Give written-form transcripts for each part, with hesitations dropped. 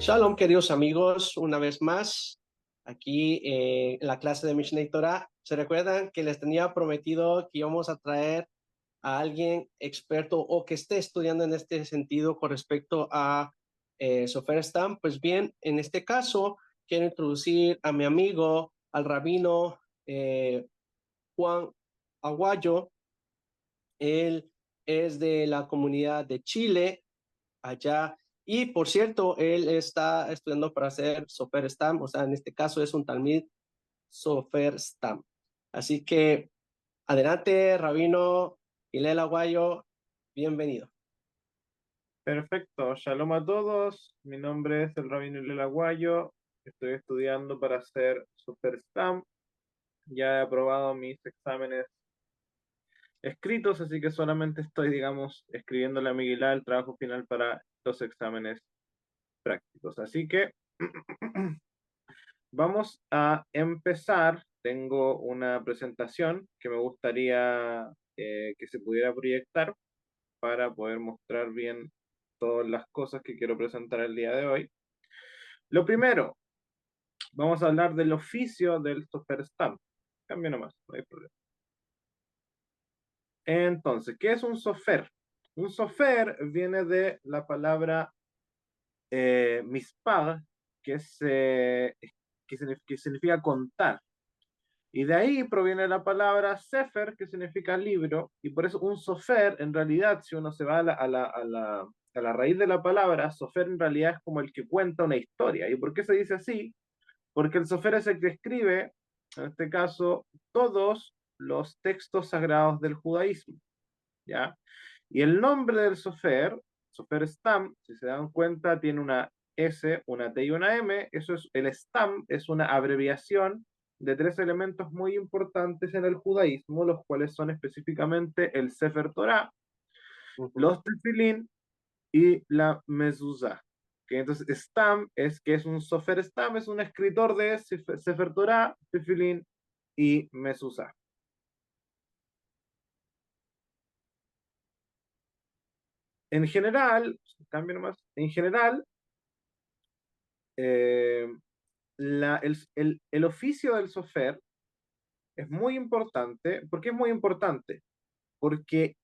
Shalom, queridos amigos, una vez más, aquí en la clase de Mishneh Torah. ¿Se recuerdan que les tenía prometido que íbamos a traer a alguien experto o que esté estudiando en este sentido con respecto a Sofer Stam? Pues bien, en este caso, quiero introducir a mi amigo, al rabino Juan Aguayo. Él es de la comunidad de Chile, allá. Y por cierto, él está estudiando para ser Sofer Stam, o sea, en este caso es un Talmid Sofer Stam. Así que adelante, Rabino Hillel Aguayo, bienvenido. Perfecto, shalom a todos. Mi nombre es el Rabino Hillel Aguayo. Estoy estudiando para ser Super Stamp. Ya he aprobado mis exámenes escritos, así que solamente estoy, digamos, escribiéndole a Miguel el trabajo final para los exámenes prácticos. Así que vamos a empezar. Tengo una presentación que me gustaría que se pudiera proyectar para poder mostrar bien todas las cosas que quiero presentar el día de hoy. Lo primero, vamos a hablar del oficio del sofer stamp. Cambio nomás, no hay problema. Entonces, ¿qué es un sofer? Un sofer viene de la palabra mispar, que, que significa contar. Y de ahí proviene la palabra sefer, que significa libro, y por eso un sofer, en realidad, si uno se va a la raíz de la palabra, sofer en realidad es como el que cuenta una historia. ¿Y por qué se dice así? Porque el sofer es el que escribe, en este caso, todos los textos sagrados del judaísmo, ¿ya? Y el nombre del sofer, sofer stam, si se dan cuenta, tiene una S, una T y una M. Eso es, el stam es una abreviación de tres elementos muy importantes en el judaísmo, los cuales son específicamente el Sefer Torah, Ujú. los tefilín y la mezuzá. Que entonces Stam es que es un Sofer Stam, es un escritor de Sefer Torah, Tefilín y Mezuzá. En general, cambio nomás, en general, eh, el oficio del Sofer es muy importante. ¿Por qué es muy importante? Porque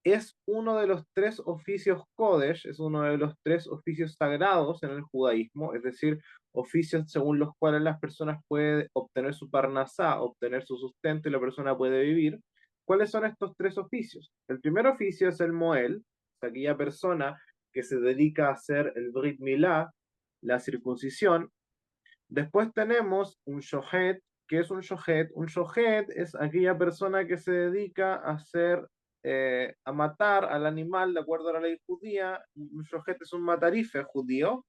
es uno de los tres oficios Kodesh, es uno de los tres oficios sagrados en el judaísmo, es decir, oficios según los cuales las personas pueden obtener su parnasá, obtener su sustento y la persona puede vivir. ¿Cuáles son estos tres oficios? El primer oficio es el Moel, es aquella persona que se dedica a hacer el Brit Milá, la circuncisión. Después tenemos un Shohet. ¿Qué es un Shohet? Un Shohet es aquella persona que se dedica a hacer, a matar al animal de acuerdo a la ley judía. Un Shohet es un matarife judío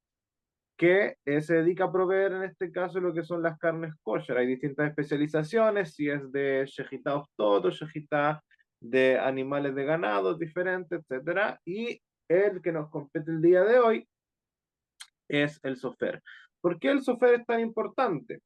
que se dedica a proveer en este caso lo que son las carnes kosher. Hay distintas especializaciones, si es de Shejitá Ostot o Shejitá de animales de ganado diferentes, etcétera. Y el que nos compete el día de hoy es el sofer. ¿Por qué el sofer es tan importante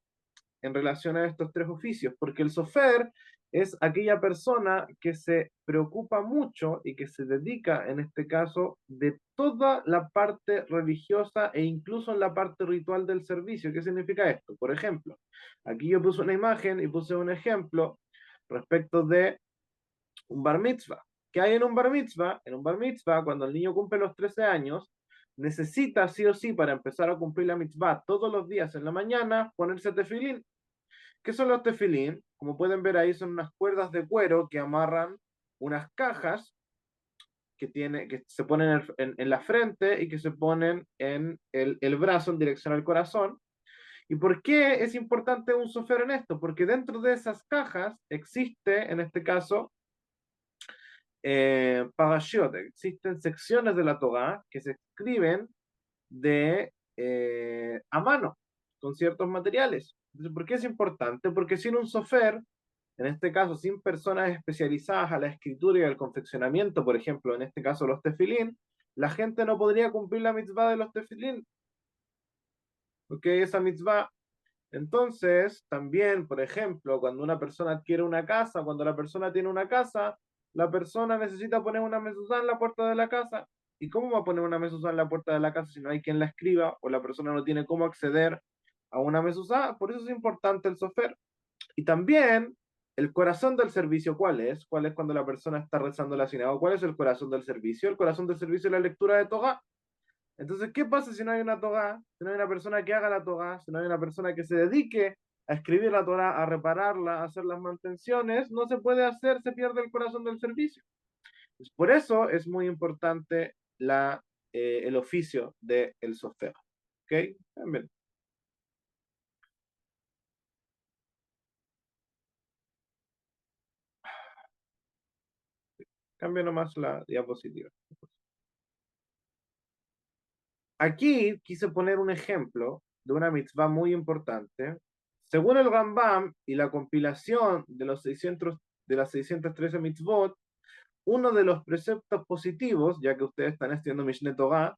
en relación a estos tres oficios? Porque el sofer es aquella persona que se preocupa mucho y que se dedica, en este caso, de toda la parte religiosa e incluso en la parte ritual del servicio. ¿Qué significa esto? Por ejemplo, aquí yo puse una imagen y puse un ejemplo respecto de un bar mitzvah. ¿Qué hay en un bar mitzvah? En un bar mitzvah, cuando el niño cumple los 13 años, necesita sí o sí para empezar a cumplir la mitzvah todos los días en la mañana ponerse tefilín. ¿Qué son los tefilín? Como pueden ver ahí, son unas cuerdas de cuero que amarran unas cajas que se ponen en la frente y que se ponen en el brazo en dirección al corazón. ¿Y por qué es importante un sofer en esto? Porque dentro de esas cajas existe, en este caso, parashiot, existen secciones de la Torah que se escriben a mano, con ciertos materiales. Entonces, ¿por qué es importante? Porque sin un sofer, en este caso sin personas especializadas a la escritura y al confeccionamiento, por ejemplo, en este caso los tefilín, la gente no podría cumplir la mitzvah de los tefilín, porque esa mitzvah. Entonces, también, por ejemplo, cuando una persona adquiere una casa, cuando la persona tiene una casa, la persona necesita poner una mezuzá en la puerta de la casa. ¿Y cómo va a poner una mezuzá en la puerta de la casa si no hay quien la escriba o la persona no tiene cómo acceder a una mezuzá? Por eso es importante el sofer. Y también el corazón del servicio, ¿cuál es? ¿Cuál es cuando la persona está rezando la sinagoga? ¿Cuál es el corazón del servicio? El corazón del servicio es la lectura de Torah. Entonces, ¿qué pasa si no hay una Torah? Si no hay una persona que haga la Torah, si no hay una persona que se dedique a escribir la Torah, a repararla, a hacer las mantenciones, no se puede hacer, se pierde el corazón del servicio. Pues por eso es muy importante el oficio del sofer. ¿Ok? Bien. Cambio nomás la diapositiva. Aquí quise poner un ejemplo de una mitzvah muy importante. Según el Rambam y la compilación de de las 613 mitzvot, uno de los preceptos positivos, ya que ustedes están estudiando Mishneh Torah,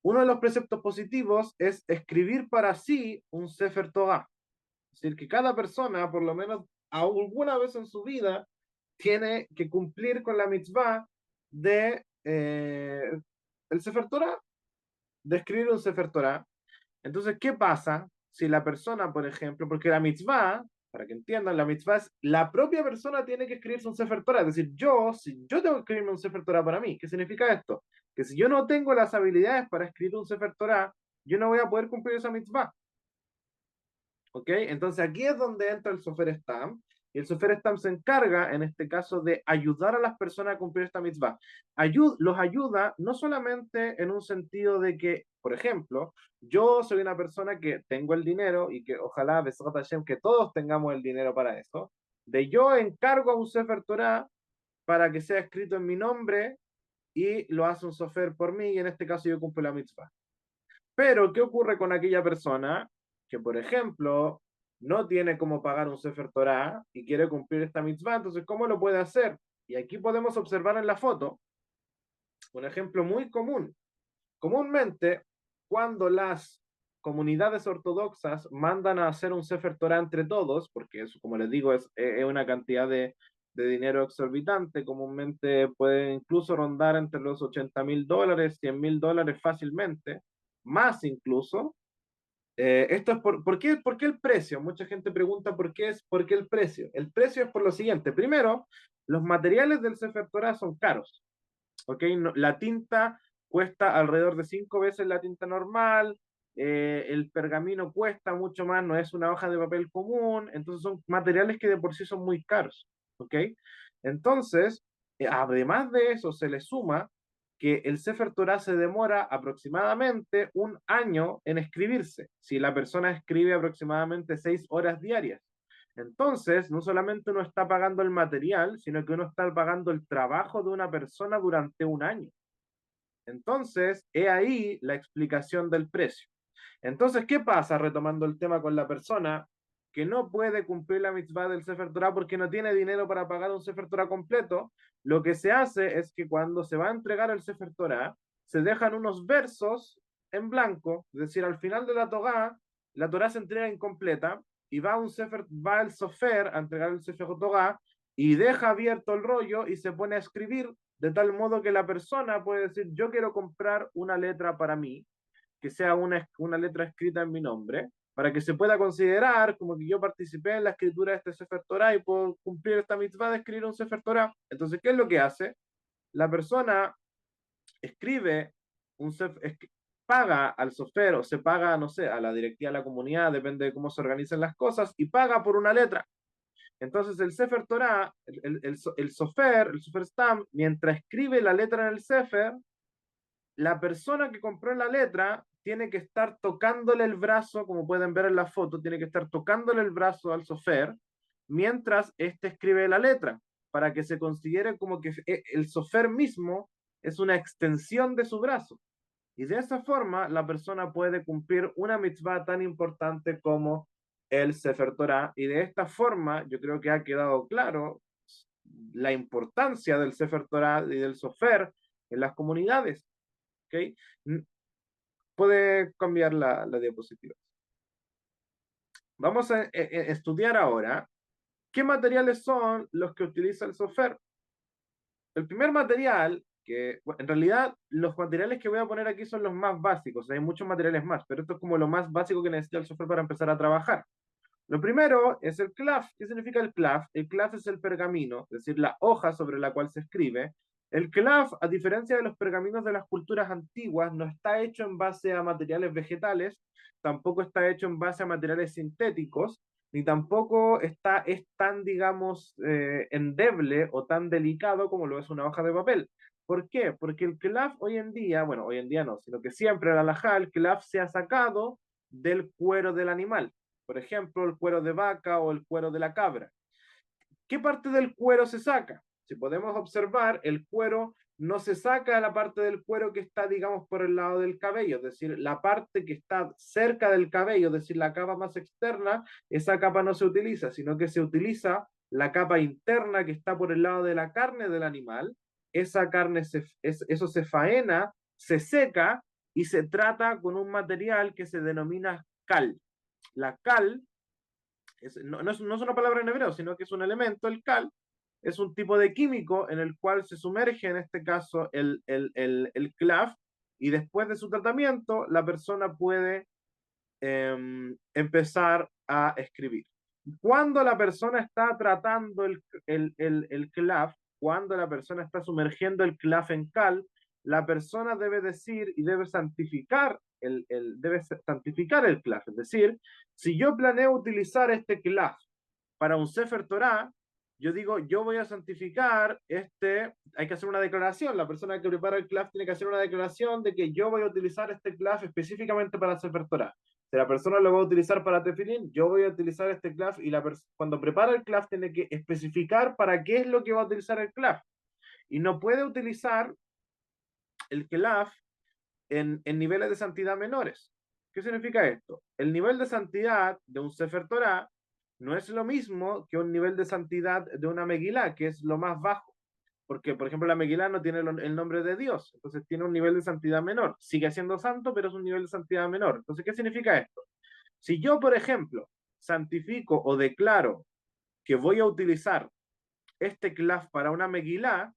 uno de los preceptos positivos es escribir para sí un Sefer Torah. Es decir, que cada persona, por lo menos alguna vez en su vida, tiene que cumplir con la mitzvah de el Sefer Torah, de escribir un Sefer Torah. Entonces, ¿qué pasa si la persona, por ejemplo, porque la mitzvah, para que entiendan, la mitzvah es la propia persona tiene que escribirse un Sefer Torah, es decir, si yo tengo que escribirme un Sefer Torah para mí, ¿qué significa esto? Que si yo no tengo las habilidades para escribir un Sefer Torah, yo no voy a poder cumplir esa mitzvah. ¿Ok? Entonces aquí es donde entra el Sofer Stamp. Y el Sofer Stamp se encarga, en este caso, de ayudar a las personas a cumplir esta mitzvah. Los ayuda no solamente en un sentido de que, por ejemplo, yo soy una persona que tengo el dinero y que ojalá, Besat Hashem, que todos tengamos el dinero para eso, de yo encargo a un Sefer Torah para que sea escrito en mi nombre y lo hace un Sofer por mí y en este caso yo cumplo la mitzvah. Pero, ¿qué ocurre con aquella persona que, por ejemplo, no tiene cómo pagar un Sefer Torah y quiere cumplir esta mitzvah? Entonces, ¿cómo lo puede hacer? Y aquí podemos observar en la foto un ejemplo muy común. Comúnmente, cuando las comunidades ortodoxas mandan a hacer un Sefer Torah entre todos, porque eso, como les digo, es una cantidad de dinero exorbitante, comúnmente puede incluso rondar entre los $80.000, $100.000 fácilmente, más incluso. Esto es por qué el precio? Mucha gente pregunta por qué el precio. El precio es por lo siguiente. Primero, los materiales del Sefer Torah son caros. ¿Ok? La tinta cuesta alrededor de 5 veces la tinta normal. El pergamino cuesta mucho más, no es una hoja de papel común. Entonces son materiales que de por sí son muy caros. ¿Ok? Entonces, además de eso, se le suma que el Sefer Torah se demora aproximadamente un año en escribirse, si la persona escribe aproximadamente 6 horas diarias. Entonces, no solamente uno está pagando el material, sino que uno está pagando el trabajo de una persona durante un año. Entonces, he ahí la explicación del precio. Entonces, ¿qué pasa? Retomando el tema con la persona que no puede cumplir la mitzvah del Sefer Torah porque no tiene dinero para pagar un Sefer Torah completo, lo que se hace es que cuando se va a entregar el Sefer Torah, se dejan unos versos en blanco, es decir, al final de la Torah se entrega incompleta y va el sofer a entregar el Sefer Torah y deja abierto el rollo y se pone a escribir de tal modo que la persona puede decir, yo quiero comprar una letra para mí, que sea una letra escrita en mi nombre, para que se pueda considerar como que yo participé en la escritura de este Sefer Torah y puedo cumplir esta mitzvah de escribir un Sefer Torah. Entonces, ¿qué es lo que hace? La persona escribe un paga al sofer o se paga, no sé, a la directiva de la comunidad, depende de cómo se organizan las cosas, y paga por una letra. Entonces el Sefer Torah, el sofer, el Sofer Stam, mientras escribe la letra en el Sefer, la persona que compró la letra tiene que estar tocándole el brazo, como pueden ver en la foto, tiene que estar tocándole el brazo al sofer mientras éste escribe la letra, para que se considere como que el sofer mismo es una extensión de su brazo. Y de esa forma la persona puede cumplir una mitzvah tan importante como el Sefer Torah. Y de esta forma yo creo que ha quedado claro la importancia del Sefer Torah y del sofer en las comunidades. ¿Okay? Puede cambiar la diapositiva. Vamos a estudiar ahora qué materiales son los que utiliza el software. El primer material, que bueno, en realidad los materiales que voy a poner aquí son los más básicos, hay muchos materiales más, pero esto es como lo más básico que necesita el software para empezar a trabajar. Lo primero es el CLAF. ¿Qué significa el CLAF? El CLAF es el pergamino, es decir, la hoja sobre la cual se escribe. El CLAF, a diferencia de los pergaminos de las culturas antiguas, no está hecho en base a materiales vegetales, tampoco está hecho en base a materiales sintéticos, ni tampoco es tan, digamos, endeble o tan delicado como lo es una hoja de papel. ¿Por qué? Porque el CLAF hoy en día, bueno, hoy en día no, sino que siempre al alajá, el CLAF se ha sacado del cuero del animal. Por ejemplo, el cuero de vaca o el cuero de la cabra. ¿Qué parte del cuero se saca? Si podemos observar, el cuero no se saca de la parte del cuero que está, digamos, por el lado del cabello, es decir, la parte que está cerca del cabello, es decir, la capa más externa, esa capa no se utiliza, sino que se utiliza la capa interna que está por el lado de la carne del animal. Esa carne, eso se faena, se seca y se trata con un material que se denomina cal. La cal no es una palabra en hebreo, sino que es un elemento, el cal, es un tipo de químico en el cual se sumerge, en este caso, el clav, y después de su tratamiento, la persona puede empezar a escribir. Cuando la persona está tratando el CLAF, cuando la persona está sumergiendo el CLAF en cal, la persona debe decir y debe santificar debe santificar el CLAF. Es decir, si yo planeo utilizar este CLAF para un Sefer Torah, yo digo, yo voy a santificar hay que hacer una declaración, la persona que prepara el CLAF tiene que hacer una declaración de que yo voy a utilizar este CLAF específicamente para Sefer Torah. Si la persona lo va a utilizar para tefilín, yo voy a utilizar este CLAF y cuando prepara el CLAF tiene que especificar para qué es lo que va a utilizar el CLAF. Y no puede utilizar el CLAF en niveles de santidad menores. ¿Qué significa esto? El nivel de santidad de un Sefer Torah no es lo mismo que un nivel de santidad de una Megilá, que es lo más bajo. Porque, por ejemplo, la Megilá no tiene el nombre de Dios, entonces tiene un nivel de santidad menor. Sigue siendo santo, pero es un nivel de santidad menor. Entonces, ¿qué significa esto? Si yo, por ejemplo, santifico o declaro que voy a utilizar este clav para una Megilá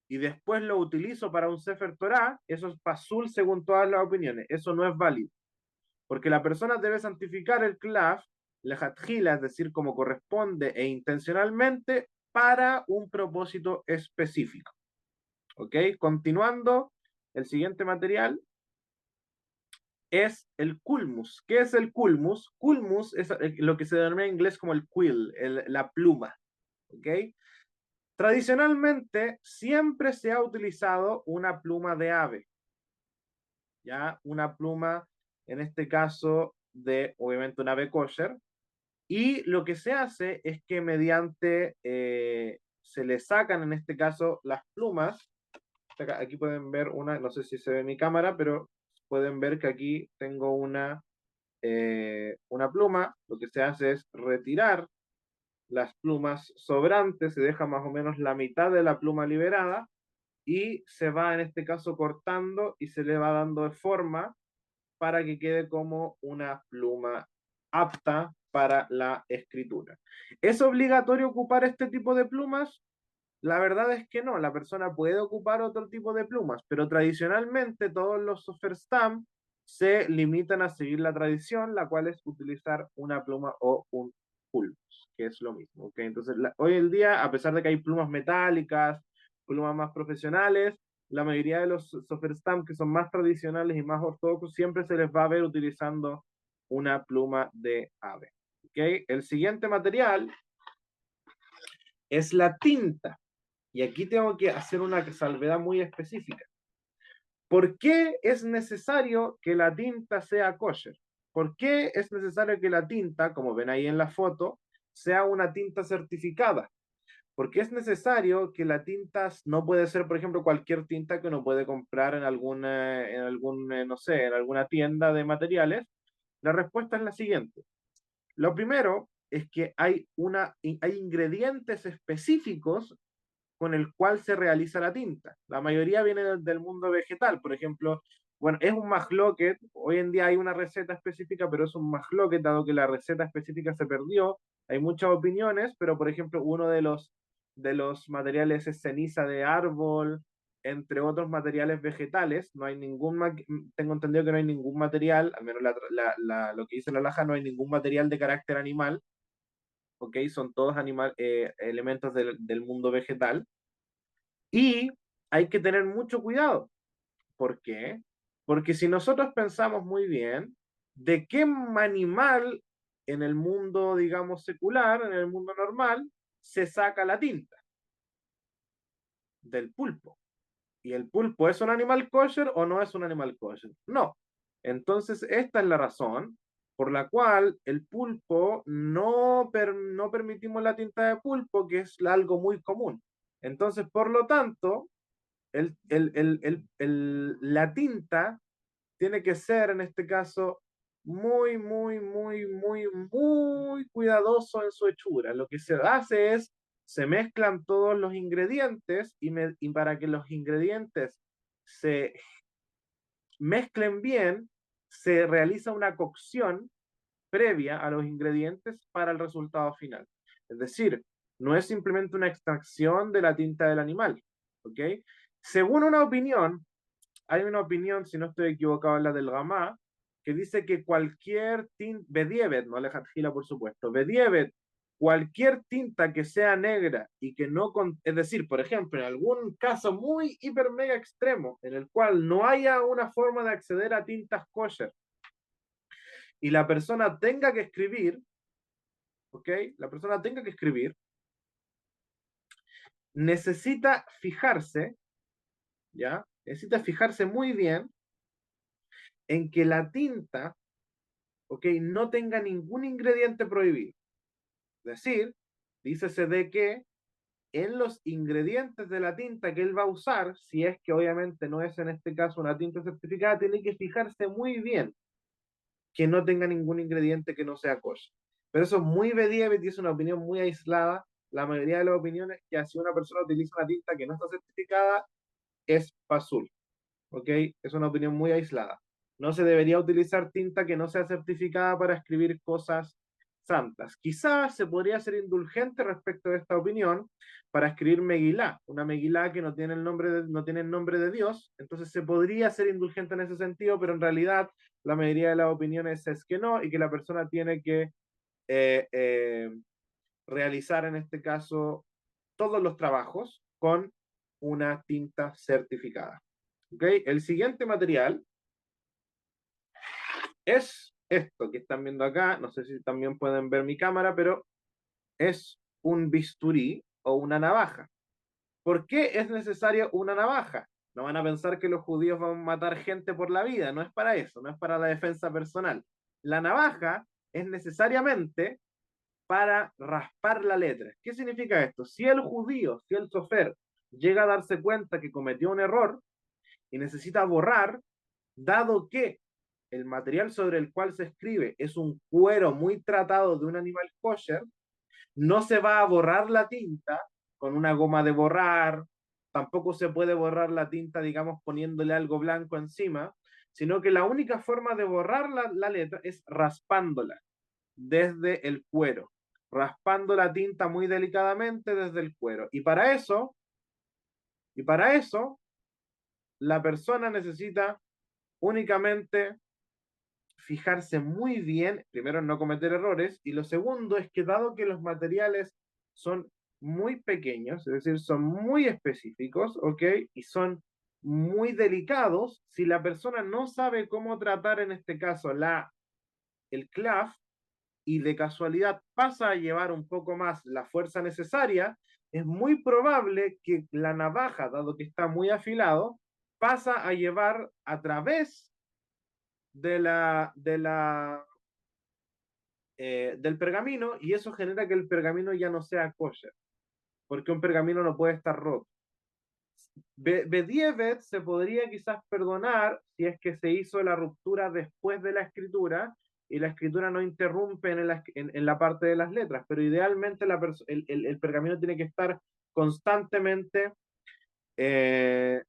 y después lo utilizo para un Sefer Torah, eso es pasul según todas las opiniones. Eso no es válido. Porque la persona debe santificar el clav, la hatjila, es decir, como corresponde e intencionalmente para un propósito específico. ¿Ok? Continuando, el siguiente material es el culmus. ¿Qué es el culmus? Culmus es lo que se denomina en inglés como el quill, la pluma. ¿Ok? Tradicionalmente siempre se ha utilizado una pluma de ave, ya una pluma, en este caso de obviamente un ave kosher, y lo que se hace es que mediante se le sacan en este caso las plumas. Aquí pueden ver una, no sé si se ve en mi cámara, pero pueden ver que aquí tengo una pluma. Lo que se hace es retirar las plumas sobrantes, se deja más o menos la mitad de la pluma liberada y se va en este caso cortando y se le va dando forma para que quede como una pluma apta para la escritura. ¿Es obligatorio ocupar este tipo de plumas? La verdad es que no, la persona puede ocupar otro tipo de plumas, pero tradicionalmente todos los Soferstam se limitan a seguir la tradición, la cual es utilizar una pluma o un pulpos, que es lo mismo. ¿Okay? Entonces, hoy en día, a pesar de que hay plumas metálicas, plumas más profesionales, la mayoría de los Soferstam que son más tradicionales y más ortodoxos siempre se les va a ver utilizando una pluma de ave. ¿Okay? El siguiente material es la tinta. Y aquí tengo que hacer una salvedad muy específica. ¿Por qué es necesario que la tinta sea kosher? ¿Por qué es necesario que la tinta, como ven ahí en la foto, sea una tinta certificada? Porque es necesario que la tinta no puede ser, por ejemplo, cualquier tinta que uno puede comprar no sé, en alguna tienda de materiales. La respuesta es la siguiente. Lo primero es que hay ingredientes específicos con el cual se realiza la tinta. La mayoría viene del mundo vegetal, por ejemplo, bueno, es un mahloket, hoy en día hay una receta específica, pero es un mahloket, dado que la receta específica se perdió, hay muchas opiniones, pero por ejemplo, uno de los de los materiales es ceniza de árbol, entre otros materiales vegetales. No hay tengo entendido que no hay ningún material, al menos lo que dice la alhaja, no hay ningún material de carácter animal, ¿ok? Son todos elementos del mundo vegetal. Y hay que tener mucho cuidado. ¿Por qué? Porque si nosotros pensamos muy bien, ¿de qué animal en el mundo, digamos, secular, en el mundo normal, se saca la tinta? Del pulpo. ¿Y el pulpo es un animal kosher o no es un animal kosher? No. Entonces, esta es la razón por la cual el pulpo no permitimos la tinta de pulpo, que es algo muy común. Entonces, por lo tanto, la tinta tiene que ser, en este caso, muy, muy, muy, muy, muy cuidadoso en su hechura. Lo que se hace es, se mezclan todos los ingredientes y para que los ingredientes se mezclen bien, se realiza una cocción previa a los ingredientes para el resultado final. Es decir, no es simplemente una extracción de la tinta del animal, ¿ok? Según una opinión, hay una opinión, si no estoy equivocado, en la del Gamá, que dice que cualquier tinta, Bedievet, no Alejandro por supuesto, Bedievet, cualquier tinta que sea negra y que no, es decir, por ejemplo, en algún caso muy hiper mega extremo, en el cual no haya una forma de acceder a tintas kosher y la persona tenga que escribir, ¿ok? La persona tenga que escribir, necesita fijarse, ¿ya? Necesita fijarse muy bien en que la tinta, ¿ok? No tenga ningún ingrediente prohibido. Es decir, dícese de que en los ingredientes de la tinta que él va a usar, si es que obviamente no es en este caso una tinta certificada, tiene que fijarse muy bien que no tenga ningún ingrediente que no sea kosher. Pero eso es muy medieval y es una opinión muy aislada. La mayoría de las opiniones es que si una persona utiliza una tinta que no está certificada, es pasul. ¿Ok? Es una opinión muy aislada. No se debería utilizar tinta que no sea certificada para escribir cosas santas. Quizás se podría ser indulgente respecto de esta opinión para escribir Megilá, una Megilá que no tiene el nombre de Dios, entonces se podría ser indulgente en ese sentido, pero en realidad la mayoría de las opiniones es que no y que la persona tiene que eh, eh, realizar en este caso todos los trabajos con una tinta certificada. ¿Okay? El siguiente material es esto que están viendo acá. No sé si también pueden ver mi cámara, pero es un bisturí o una navaja. ¿Por qué es necesaria una navaja? No van a pensar que los judíos van a matar gente por la vida, no es para eso, no es para la defensa personal. La navaja es necesariamente para raspar la letra. ¿Qué significa esto? Si el judío, si el sofer llega a darse cuenta que cometió un error y necesita borrar, dado que el material sobre el cual se escribe es un cuero muy tratado de un animal kosher, no se va a borrar la tinta con una goma de borrar, tampoco se puede borrar la tinta, digamos, poniéndole algo blanco encima, sino que la única forma de borrar la letra es raspándola desde el cuero, raspando la tinta muy delicadamente desde el cuero. Y para eso, la persona necesita únicamente fijarse muy bien, primero en no cometer errores, y lo segundo es que dado que los materiales son muy pequeños, es decir, son muy específicos, ¿ok? Y son muy delicados, si la persona no sabe cómo tratar en este caso el claf y de casualidad pasa a llevar un poco más la fuerza necesaria, es muy probable que la navaja, dado que está muy afilado, pasa a llevar a través del pergamino y eso genera que el pergamino ya no sea kosher, porque un pergamino no puede estar roto. Bedievet se podría quizás perdonar si es que se hizo la ruptura después de la escritura y la escritura no interrumpe en la parte de las letras, pero idealmente el pergamino tiene que estar constantemente eh,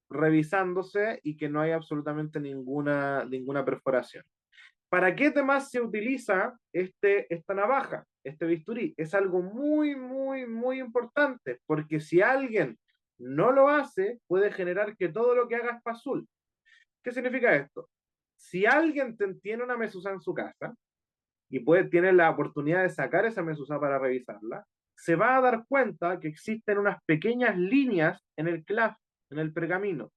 revisándose y que no haya absolutamente ninguna perforación. ¿Para qué demás se utiliza esta navaja, este bisturí? Es algo muy, muy, muy importante, porque si alguien no lo hace, puede generar que todo lo que haga es azul. ¿Qué significa esto? Si alguien tiene una mezuzá en su casa y tiene la oportunidad de sacar esa mezuzá para revisarla, se va a dar cuenta que existen unas pequeñas líneas en el claf, en el pergamino.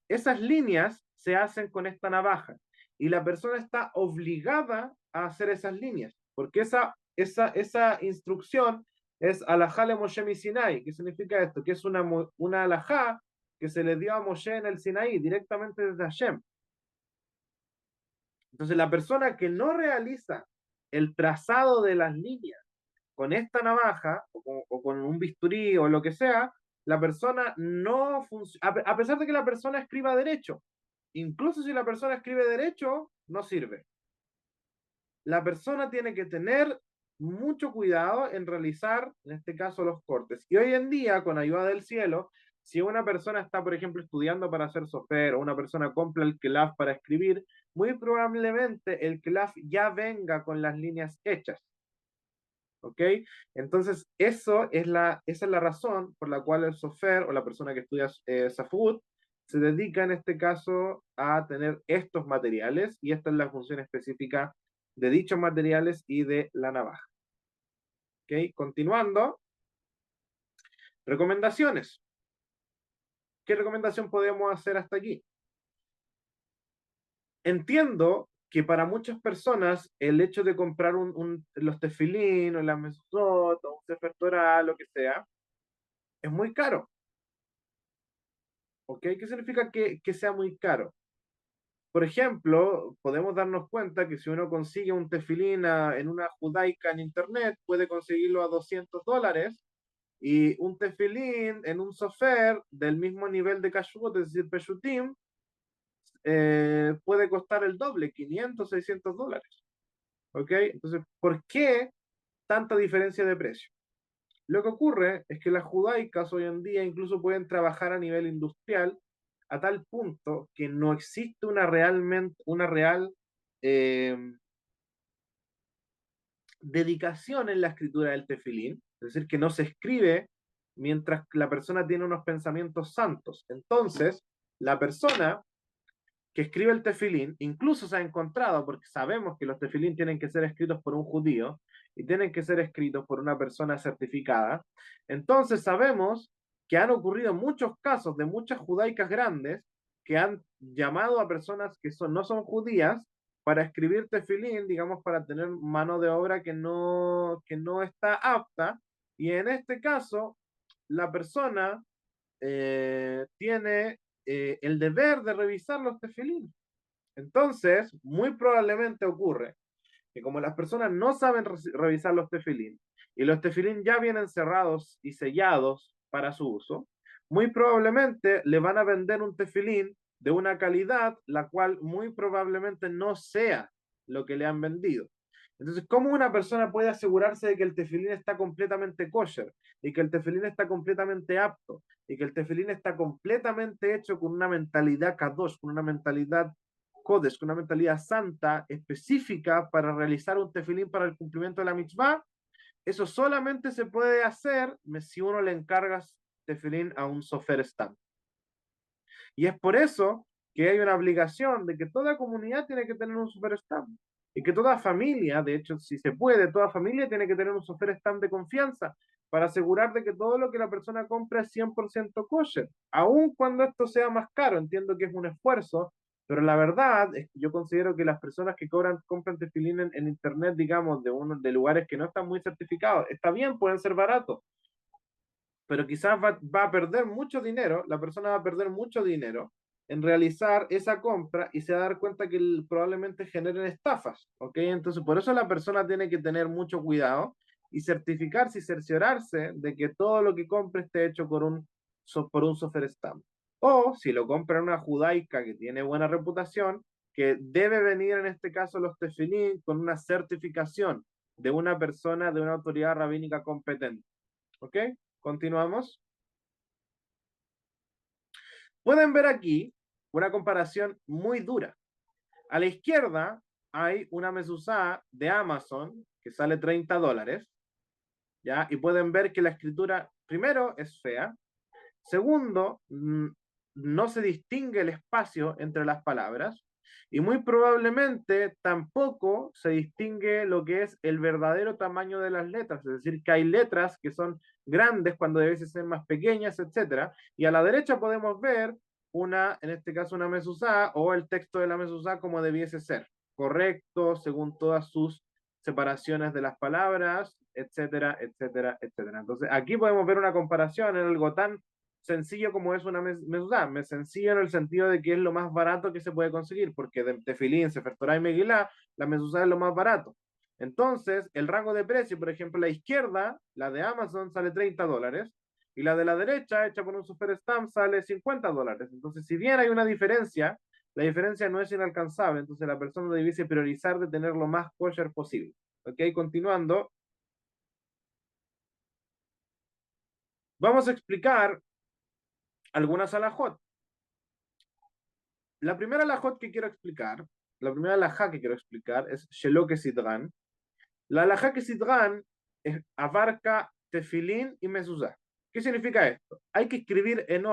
Esas líneas se hacen con esta navaja y la persona está obligada a hacer esas líneas, porque esa instrucción es alajá le Moshe mi Sinai. ¿Qué significa esto? Que es una alajá que se le dio a Moshe en el Sinaí directamente desde Hashem. Entonces, la persona que no realiza el trazado de las líneas con esta navaja o con un bisturí o lo que sea, la persona no funciona, a pesar de que la persona escriba derecho, incluso si la persona escribe derecho, no sirve. La persona tiene que tener mucho cuidado en realizar, en este caso, los cortes. Y hoy en día, con ayuda del cielo, si una persona está, por ejemplo, estudiando para hacer sofer o una persona compra el kelaf para escribir, muy probablemente el kelaf ya venga con las líneas hechas. ¿Ok? Entonces, esa es la razón por la cual el sofer o la persona que estudia Safut se dedica en este caso a tener estos materiales y esta es la función específica de dichos materiales y de la navaja. ¿Ok? Continuando, recomendaciones. ¿Qué recomendación podemos hacer hasta aquí? Entiendo que para muchas personas el hecho de comprar los tefilín o la mesuzot o un sefer Torah, lo que sea, es muy caro. ¿Ok? ¿Qué significa que sea muy caro? Por ejemplo, podemos darnos cuenta que si uno consigue un tefilín en una judaica en internet, puede conseguirlo a $200 y un tefilín en un sofer del mismo nivel de kashrut, es decir, peshutim, puede costar el doble, $500, $600. ¿Ok? Entonces, ¿por qué tanta diferencia de precio? Lo que ocurre es que las judaicas hoy en día incluso pueden trabajar a nivel industrial a tal punto que no existe una real eh, dedicación en la escritura del tefilín, es decir, que no se escribe mientras la persona tiene unos pensamientos santos. Entonces, la persona que escribe el tefilín, incluso se ha encontrado, porque sabemos que los tefilín tienen que ser escritos por un judío y tienen que ser escritos por una persona certificada, entonces sabemos que han ocurrido muchos casos de muchas judaicas grandes que han llamado a personas no son judías para escribir tefilín, digamos, para tener mano de obra que no está apta, y en este caso, la persona tiene el deber de revisar los tefilín. Entonces, muy probablemente ocurre que como las personas no saben revisar los tefilín y los tefilín ya vienen cerrados y sellados para su uso, muy probablemente le van a vender un tefilín de una calidad la cual muy probablemente no sea lo que le han vendido. Entonces, ¿cómo una persona puede asegurarse de que el tefilín está completamente kosher y que el tefilín está completamente apto y que el tefilín está completamente hecho con una mentalidad kadosh, con una mentalidad kodesh, con una mentalidad santa específica para realizar un tefilín para el cumplimiento de la mitzvah? Eso solamente se puede hacer si uno le encarga tefilín a un sofer stand. Y es por eso que hay una obligación de que toda comunidad tiene que tener un sofer stand. Y que toda familia, de hecho, si se puede, toda familia tiene que tener un sofer stand de confianza para asegurar de que todo lo que la persona compra es 100% kosher. Aun cuando esto sea más caro, entiendo que es un esfuerzo, pero la verdad es que yo considero que las personas que compran tefilín en internet, digamos, de lugares que no están muy certificados, está bien, pueden ser baratos, pero quizás va a perder mucho dinero, la persona va a perder mucho dinero en realizar esa compra y se va a dar cuenta que probablemente generen estafas, ¿ok? Entonces, por eso la persona tiene que tener mucho cuidado y certificarse y cerciorarse de que todo lo que compre esté hecho por un software stamp. O si lo compra en una judaica que tiene buena reputación, que debe venir en este caso los tefilín con una certificación de una persona, de una autoridad rabínica competente. ¿Ok? Continuamos. Pueden ver aquí una comparación muy dura. A la izquierda hay una mezuzá de Amazon que sale $30, ¿ya? Y pueden ver que la escritura, primero, es fea. Segundo, no se distingue el espacio entre las palabras. Y muy probablemente tampoco se distingue lo que es el verdadero tamaño de las letras. Es decir, que hay letras que son grandes cuando deben ser más pequeñas, etcétera. Y a la derecha podemos ver una, en este caso, una mezuzá o el texto de la mezuzá como debiese ser. Correcto, según todas sus separaciones de las palabras, etcétera, etcétera, etcétera. Entonces, aquí podemos ver una comparación en algo tan sencillo como es una mezuzá. Sencillo en el sentido de que es lo más barato que se puede conseguir, porque de Tefilín, Sefer Torah y Megilá, la mezuzá es lo más barato. Entonces, el rango de precio, por ejemplo, la izquierda, la de Amazon, sale $30, y la de la derecha, hecha por un superstamp, sale $50. Entonces, si bien hay una diferencia, la diferencia no es inalcanzable, entonces la persona debiese priorizar de tener lo más kosher posible. Ok, continuando, vamos a explicar algunas alajot. La primera alajot que quiero explicar, la primera alajá que quiero explicar es Sheloke Sidran. La alajá que Sidran abarca tefilín y mezuzá. ¿Qué significa esto? Hay que escribir en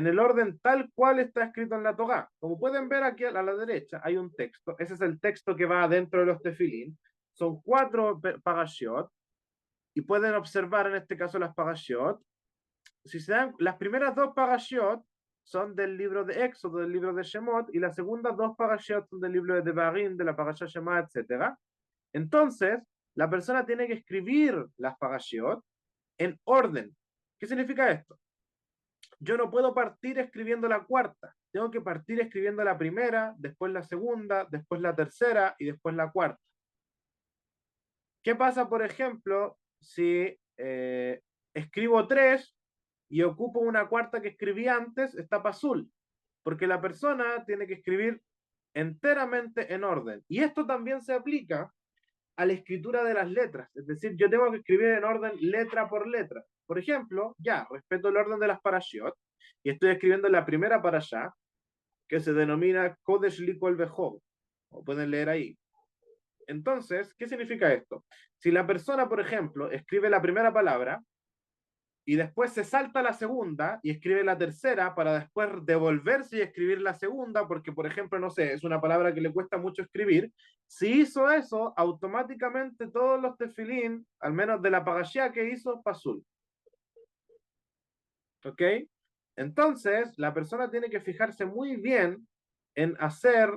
el orden tal cual está escrito en la Torá. Como pueden ver aquí a la derecha hay un texto, ese es el texto que va adentro de los tefilín. Son 4 parashiot y pueden observar en este caso las parashiot. Si se dan, las primeras 2 parashiot son del libro de Éxodo, del libro de Shemot, y las segundas 2 parashiot son del libro de Devarim, de la parasha Shema, etc. Entonces, la persona tiene que escribir las parashiot en orden. ¿Qué significa esto? Yo no puedo partir escribiendo la cuarta, tengo que partir escribiendo la primera, después la segunda, después la tercera y después la cuarta. ¿Qué pasa, por ejemplo, si escribo 3 y ocupo una cuarta que escribí antes? Está azul, porque la persona tiene que escribir enteramente en orden. Y esto también se aplica a la escritura de las letras, es decir, yo tengo que escribir en orden letra por letra. Por ejemplo, ya, respeto el orden de las parashiot y estoy escribiendo la primera parashá, que se denomina Kodesh Likol Behov, o pueden leer ahí. Entonces, ¿qué significa esto? Si la persona, por ejemplo, escribe la primera palabra y después se salta la segunda y escribe la tercera para después devolverse y escribir la segunda, porque, por ejemplo, no sé, es una palabra que le cuesta mucho escribir. Si hizo eso, automáticamente todos los tefilín, al menos de la pagashá que hizo, pasul. ¿Ok? Entonces, la persona tiene que fijarse muy bien en hacer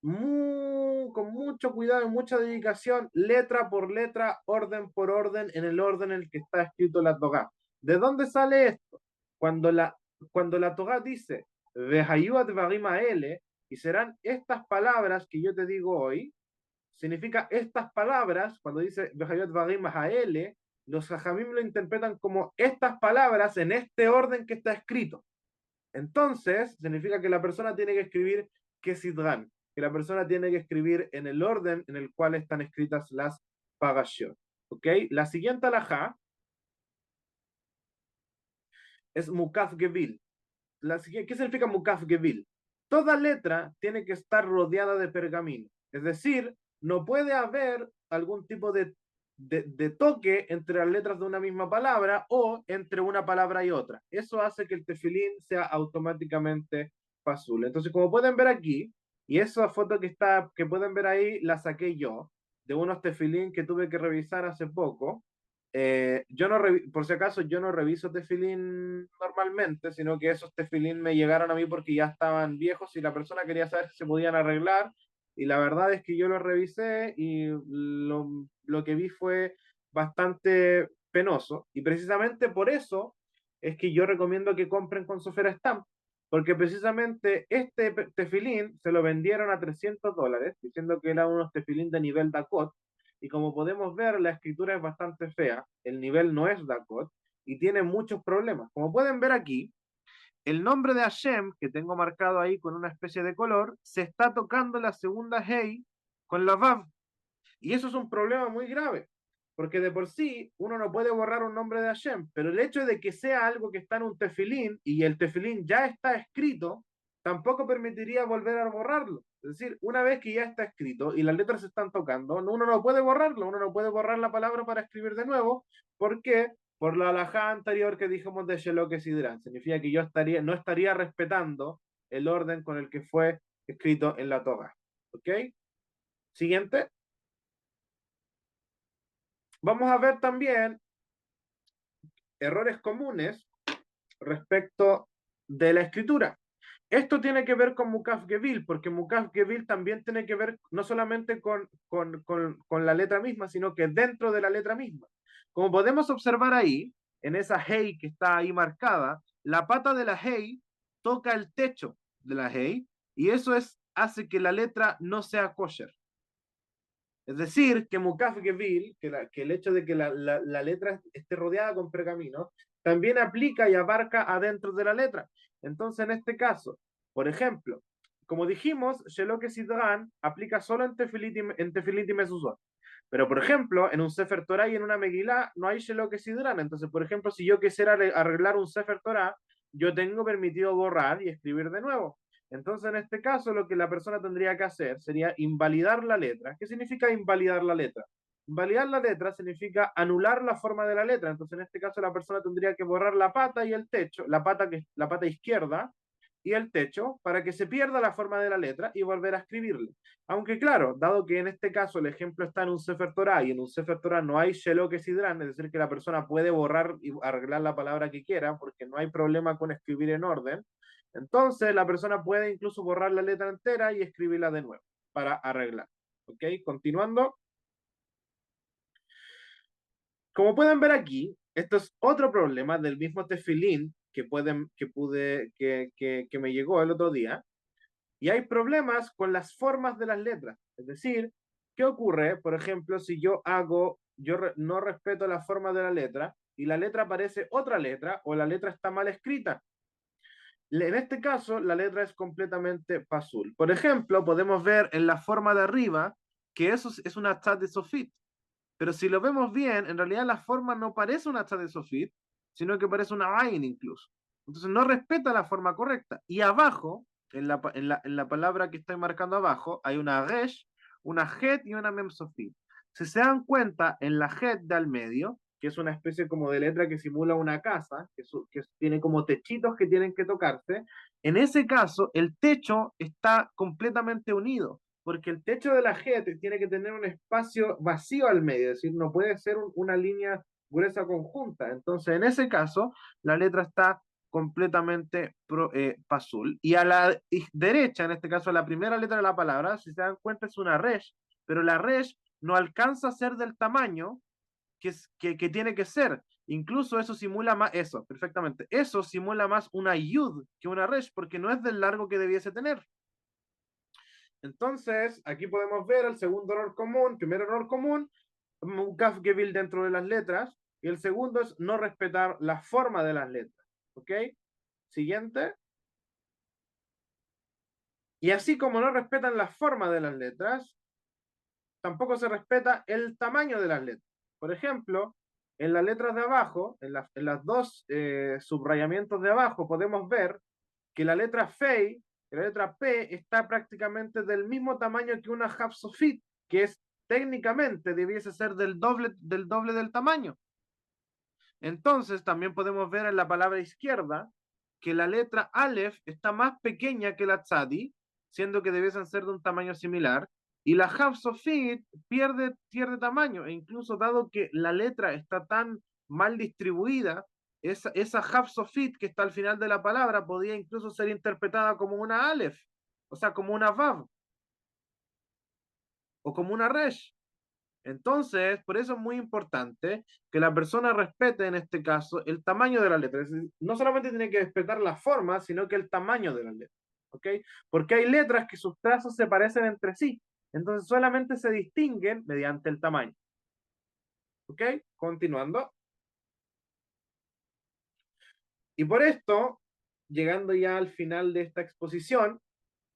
con mucho cuidado y mucha dedicación, letra por letra, orden por orden, en el orden en el que está escrito la Torá. ¿De dónde sale esto? Cuando la Torá dice, Vehayuat varim aele, y serán estas palabras que yo te digo hoy, significa estas palabras, cuando dice Vehayuat varim aele, los hajamim lo interpretan como estas palabras en este orden que está escrito. Entonces, significa que la persona tiene que escribir Kesidran, que la persona tiene que escribir en el orden en el cual están escritas las parashot. ¿Ok? La siguiente alajá es Mukaf Gevil. ¿Qué significa Mukaf Gevil? Toda letra tiene que estar rodeada de pergamino. Es decir, no puede haber algún tipo de toque entre las letras de una misma palabra o entre una palabra y otra. Eso hace que el tefilín sea automáticamente azul. Entonces, como pueden ver aquí, y esa foto que pueden ver ahí, la saqué yo, de unos tefilín que tuve que revisar hace poco. Yo no, por si acaso, yo no reviso tefilín normalmente, sino que esos tefilín me llegaron a mí porque ya estaban viejos y la persona quería saber si se podían arreglar. Y la verdad es que yo los revisé y lo que vi fue bastante penoso. Y precisamente por eso es que yo recomiendo que compren con Sofera Stamp, porque precisamente este tefilín se lo vendieron a $300, diciendo que era unos tefilín de nivel Dakot, y como podemos ver, la escritura es bastante fea, el nivel no es Dakot y tiene muchos problemas. Como pueden ver aquí, el nombre de Hashem, que tengo marcado ahí con una especie de color, se está tocando la segunda Hey con la Vav. Y eso es un problema muy grave, porque de por sí uno no puede borrar un nombre de Hashem, pero el hecho de que sea algo que está en un tefilín y el tefilín ya está escrito, tampoco permitiría volver a borrarlo. Es decir, una vez que ya está escrito y las letras se están tocando, uno no puede borrarlo, uno no puede borrar la palabra para escribir de nuevo. ¿Por qué? Por la alajá anterior que dijimos de Sheloque y Sidran. Significa que no estaría respetando el orden con el que fue escrito en la Torah. ¿Ok? Siguiente. Vamos a ver también errores comunes respecto de la escritura. Esto tiene que ver con Mukaf Gevil, porque Mukaf Gevil también tiene que ver no solamente con la letra misma, sino que dentro de la letra misma. Como podemos observar ahí, en esa Hei que está ahí marcada, la pata de la Hei toca el techo de la Hei, y eso hace que la letra no sea kosher. Es decir, que Mukaf Gevil, que el hecho de que la letra esté rodeada con pergamino, también aplica y abarca adentro de la letra. Entonces, en este caso, por ejemplo, como dijimos, Sheloque Sidran aplica solo en Tefilit y Mezuzot. Pero, por ejemplo, en un Sefer Torah y en una Megilá no hay Sheloque Sidran. Entonces, por ejemplo, si yo quisiera arreglar un Sefer Torah, yo tengo permitido borrar y escribir de nuevo. Entonces, en este caso, lo que la persona tendría que hacer sería invalidar la letra. ¿Qué significa invalidar la letra? Invalidar la letra significa anular la forma de la letra. Entonces, en este caso, la persona tendría que borrar la pata y el techo, la pata izquierda y el techo para que se pierda la forma de la letra y volver a escribirle. Aunque claro, dado que en este caso el ejemplo está en un Sefer Torah y en un Sefer Torah no hay Sheloque Sidran, es decir, que la persona puede borrar y arreglar la palabra que quiera porque no hay problema con escribir en orden, entonces la persona puede incluso borrar la letra entera y escribirla de nuevo para arreglar. ¿Ok? Continuando. Como pueden ver aquí, esto es otro problema del mismo tefilín que me llegó el otro día. Y hay problemas con las formas de las letras. Es decir, ¿qué ocurre? Por ejemplo, si no respeto la forma de la letra y la letra parece otra letra o la letra está mal escrita. En este caso, la letra es completamente pasul. Por ejemplo, podemos ver en la forma de arriba que eso es una tzad de sofit. Pero si lo vemos bien, en realidad la forma no parece una tzad de sofit, sino que parece una ain incluso. Entonces no respeta la forma correcta. Y abajo, en la palabra que estoy marcando abajo, hay una resh, una het y una mem sofit. Si se dan cuenta, en la het de al medio, que es una especie como de letra que simula una casa, que tiene como techitos que tienen que tocarse, en ese caso el techo está completamente unido, porque el techo de la JET tiene que tener un espacio vacío al medio, es decir, no puede ser una línea gruesa conjunta. Entonces, en ese caso, la letra está completamente pasul. Y a la derecha, en este caso, la primera letra de la palabra, si se dan cuenta, es una resh, pero la resh no alcanza a ser del tamaño que tiene que ser. Incluso eso simula más, eso, perfectamente, eso simula más una yud que una resh, porque no es del largo que debiese tener. Entonces, aquí podemos ver el segundo error común, primer error común, un Gevil dentro de las letras, y el segundo es no respetar la forma de las letras. ¿Ok? Siguiente. Y así como no respetan la forma de las letras, tampoco se respeta el tamaño de las letras. Por ejemplo, en las letras de abajo, en las dos subrayamientos de abajo, podemos ver que la letra Fei, la letra P, está prácticamente del mismo tamaño que una Hapsofit, que es técnicamente debiese ser del doble del tamaño. Entonces, también podemos ver en la palabra izquierda que la letra Aleph está más pequeña que la Tzadi, siendo que debiesen ser de un tamaño similar, y la Hapsofit pierde tamaño, e incluso dado que la letra está tan mal distribuida, esa Hapsofit que está al final de la palabra podía incluso ser interpretada como una Aleph, o sea, como una Vav, o como una Resh. Entonces, por eso es muy importante que la persona respete en este caso el tamaño de la letra. Es decir, no solamente tiene que respetar la forma, sino que el tamaño de la letra. ¿Ok? Porque hay letras que sus trazos se parecen entre sí. Entonces solamente se distinguen mediante el tamaño. ¿Ok? Continuando. Y por esto, llegando ya al final de esta exposición,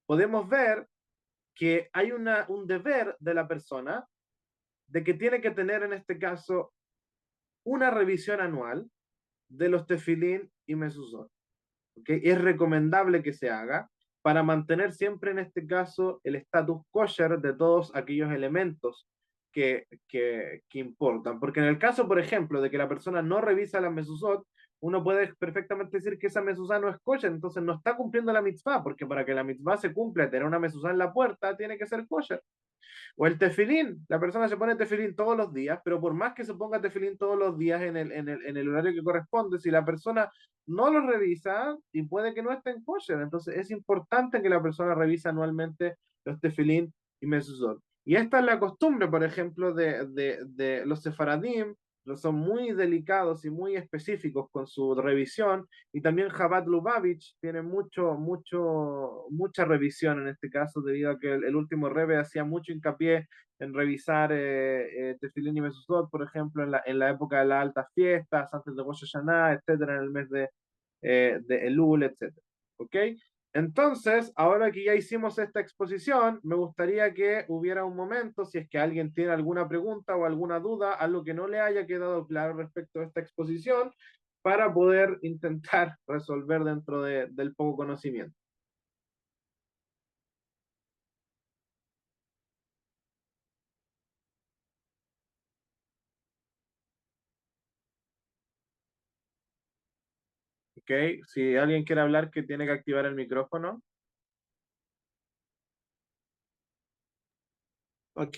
podemos ver que hay un deber de la persona de que tiene que tener en este caso una revisión anual de los tefilín y mezuzot. ¿Okay? Es recomendable que se haga. para mantener siempre en este caso el status kosher de todos aquellos elementos que importan. Porque en el caso, por ejemplo, de que la persona no revisa la mezuzot, uno puede perfectamente decir que esa mezuzá no es kosher, entonces no está cumpliendo la mitzvah, porque para que la mitzvah se cumpla, tener una mezuzá en la puerta, tiene que ser kosher. O el tefilín, la persona se pone tefilín todos los días, pero por más que se ponga tefilín todos los días en el horario que corresponde, si la persona no lo revisa, y puede que no esté en kosher, entonces es importante que la persona revise anualmente los tefilín y mezuzot. Y esta es la costumbre, por ejemplo, de los sefaradim, son muy delicados y muy específicos con su revisión, y también Chabad Lubavitch tiene mucha revisión en este caso, debido a que el último Rebbe hacía mucho hincapié en revisar Tefilín y Mezuzot, por ejemplo, en la época de las altas fiestas, antes de Rosh Hashanah, etcétera, en el mes de Elul, etcétera. ¿Ok? Entonces, ahora que ya hicimos esta exposición, me gustaría que hubiera un momento, si es que alguien tiene alguna pregunta o alguna duda, algo que no le haya quedado claro respecto a esta exposición, para poder intentar resolver dentro del poco conocimiento. ¿Ok? Si alguien quiere hablar, que tiene que activar el micrófono. Ok,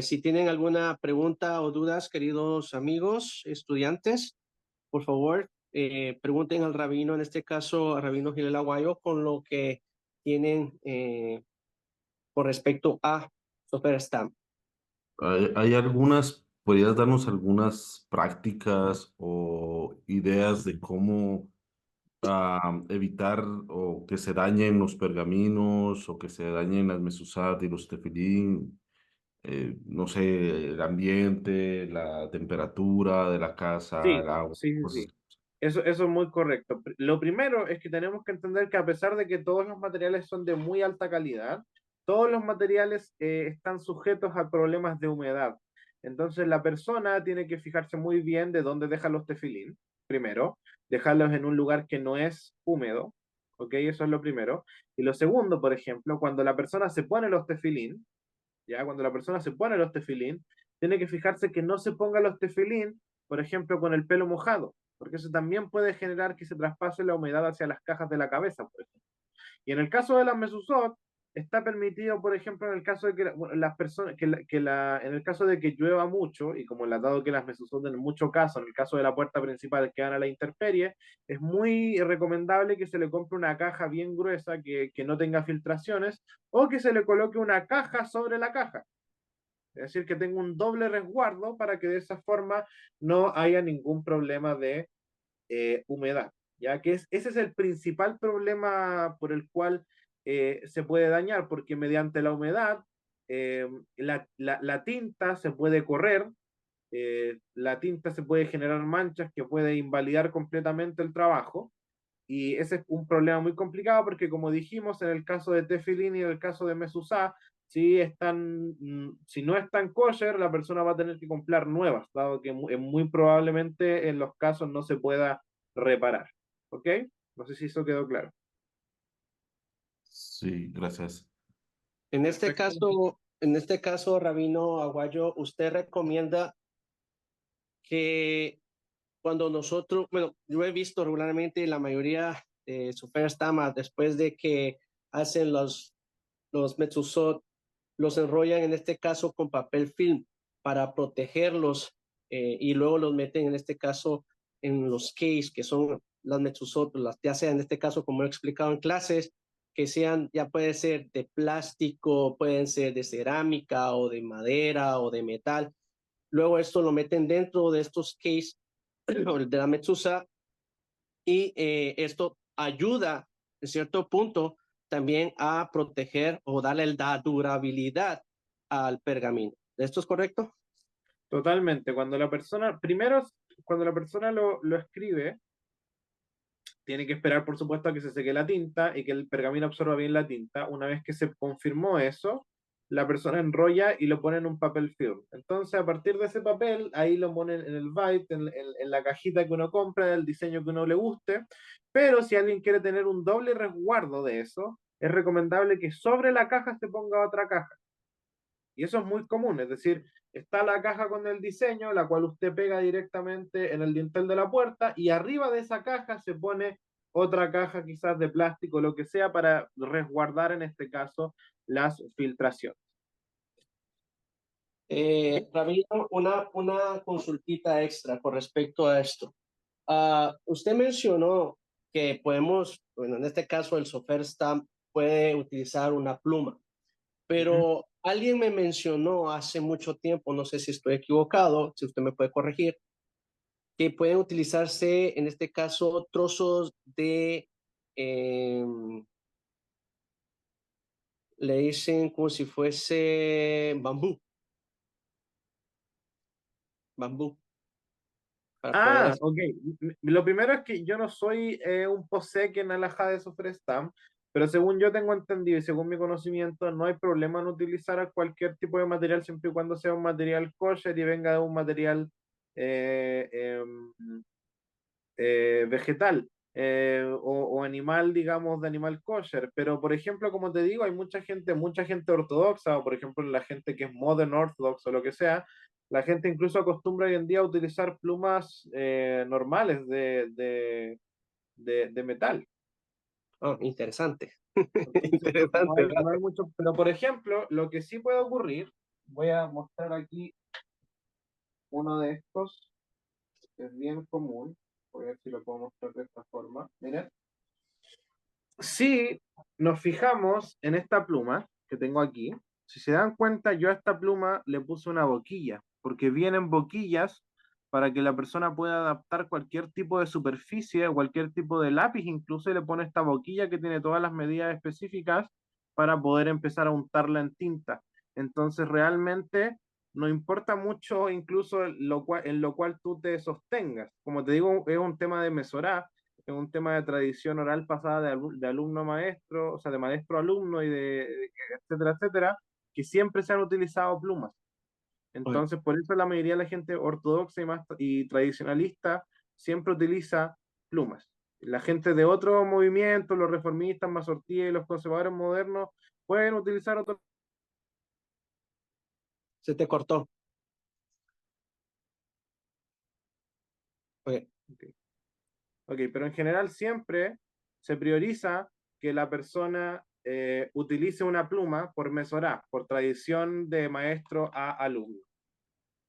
si tienen alguna pregunta o dudas, queridos amigos, estudiantes, por favor, pregunten al rabino, en este caso, al rabino Gilel Aguayo, con lo que tienen con respecto a Sofer Stamp. Hay algunas, ¿podrías darnos algunas prácticas o ideas de cómo evitar o que se dañen los pergaminos o que se dañen las mesuzat y los tefilín? No sé, el ambiente, la temperatura de la casa, el Sí, agua, sí, sí, cosas. sí. Eso es muy correcto. Lo primero es que tenemos que entender que a pesar de que todos los materiales son de muy alta calidad, todos los materiales están sujetos a problemas de humedad. Entonces la persona tiene que fijarse muy bien de dónde deja los tefilín, primero, dejarlos en un lugar que no es húmedo, ¿ok? Eso es lo primero. Y lo segundo, por ejemplo, cuando la persona se pone los tefilín, ya cuando la persona se pone los tefilín, tiene que fijarse que no se ponga los tefilín, por ejemplo, con el pelo mojado, porque eso también puede generar que se traspase la humedad hacia las cajas de la cabeza, por ejemplo. Y en el caso de las mezuzot, está permitido, por ejemplo, en el caso de que las personas, en el caso de que llueva mucho, y como le ha dado que las mezuzot en muchos casos, en el caso de la puerta principal que van a la intemperie, es muy recomendable que se le compre una caja bien gruesa que no tenga filtraciones, o que se le coloque una caja sobre la caja. Es decir, que tenga un doble resguardo para que de esa forma no haya ningún problema de humedad, ya que ese es el principal problema por el cual se puede dañar, porque mediante la humedad la tinta se puede correr, la tinta se puede generar manchas que puede invalidar completamente el trabajo, y ese es un problema muy complicado porque, como dijimos, en el caso de Tefilín y en el caso de Mezuzá, si no están kosher, la persona va a tener que comprar nuevas, dado que muy probablemente en los casos no se pueda reparar. ¿Ok? No sé si eso quedó claro. Sí, gracias. Perfecto. En este caso, rabino Aguayo, ¿usted recomienda que cuando nosotros, bueno, yo he visto regularmente la mayoría de Superstama después de que hacen los mezuzot, los enrollan en este caso con papel film para protegerlos y luego los meten en este caso en los case, que son las mezuzot, ya sea en este caso como he explicado en clases, que sean, ya puede ser de plástico, pueden ser de cerámica o de madera o de metal. Luego esto lo meten dentro de estos case de la mezusa y esto ayuda en cierto punto también a proteger o darle la durabilidad al pergamino. ¿Esto es correcto? Totalmente. Cuando la persona lo escribe, tiene que esperar, por supuesto, a que se seque la tinta y que el pergamino absorba bien la tinta. Una vez que se confirmó eso, la persona enrolla y lo pone en un papel film. Entonces, a partir de ese papel, ahí lo ponen en el byte, en la cajita que uno compra, del diseño que uno le guste. Pero si alguien quiere tener un doble resguardo de eso, es recomendable que sobre la caja se ponga otra caja. Y eso es muy común, es decir, está la caja con el diseño, la cual usted pega directamente en el dintel de la puerta, y arriba de esa caja se pone otra caja quizás de plástico, lo que sea, para resguardar en este caso las filtraciones. Ramiro, una consultita extra con respecto a esto. Usted mencionó que podemos, bueno, en este caso el software stamp puede utilizar una pluma, Ujú. pero alguien me mencionó hace mucho tiempo, no sé si estoy equivocado, si usted me puede corregir, que pueden utilizarse en este caso trozos de, eh, le dicen como si fuese bambú, para poder Ah, hacer. ok. Lo primero es que yo no soy un posek en alhaja de Sofrestam, pero según yo tengo entendido y según mi conocimiento, no hay problema en utilizar cualquier tipo de material siempre y cuando sea un material kosher y venga de un material eh, em, vegetal o animal, digamos, de animal kosher. Pero, por ejemplo, como te digo, hay mucha gente ortodoxa, o por ejemplo, la gente que es modern orthodox o lo que sea, la gente incluso acostumbra hoy en día a utilizar plumas normales de metal. Oh, interesante, Entonces, interesante, no hay ¿verdad? mucho. Pero, por ejemplo, lo que sí puede ocurrir, voy a mostrar aquí uno de estos, que es bien común. Voy a ver si lo puedo mostrar de esta forma. Miren. Si nos fijamos en esta pluma que tengo aquí, si se dan cuenta, yo a esta pluma le puse una boquilla, porque vienen boquillas para que la persona pueda adaptar cualquier tipo de superficie, cualquier tipo de lápiz, incluso y le pone esta boquilla que tiene todas las medidas específicas para poder empezar a untarla en tinta. Entonces, realmente no importa mucho incluso en lo cual tú te sostengas. Como te digo, es un tema de mesurar, es un tema de tradición oral pasada de alumno a maestro, o sea, de maestro a alumno y etcétera, etcétera, que siempre se han utilizado plumas. Oye, Entonces, por eso la mayoría de la gente ortodoxa y tradicionalista siempre utiliza plumas. La gente de otros movimientos, los reformistas, Mazortía y los conservadores modernos, pueden utilizar otros. se te cortó. Oye, Ok, pero en general siempre se prioriza que la persona utilice una pluma por mesorá, por tradición de maestro a alumno.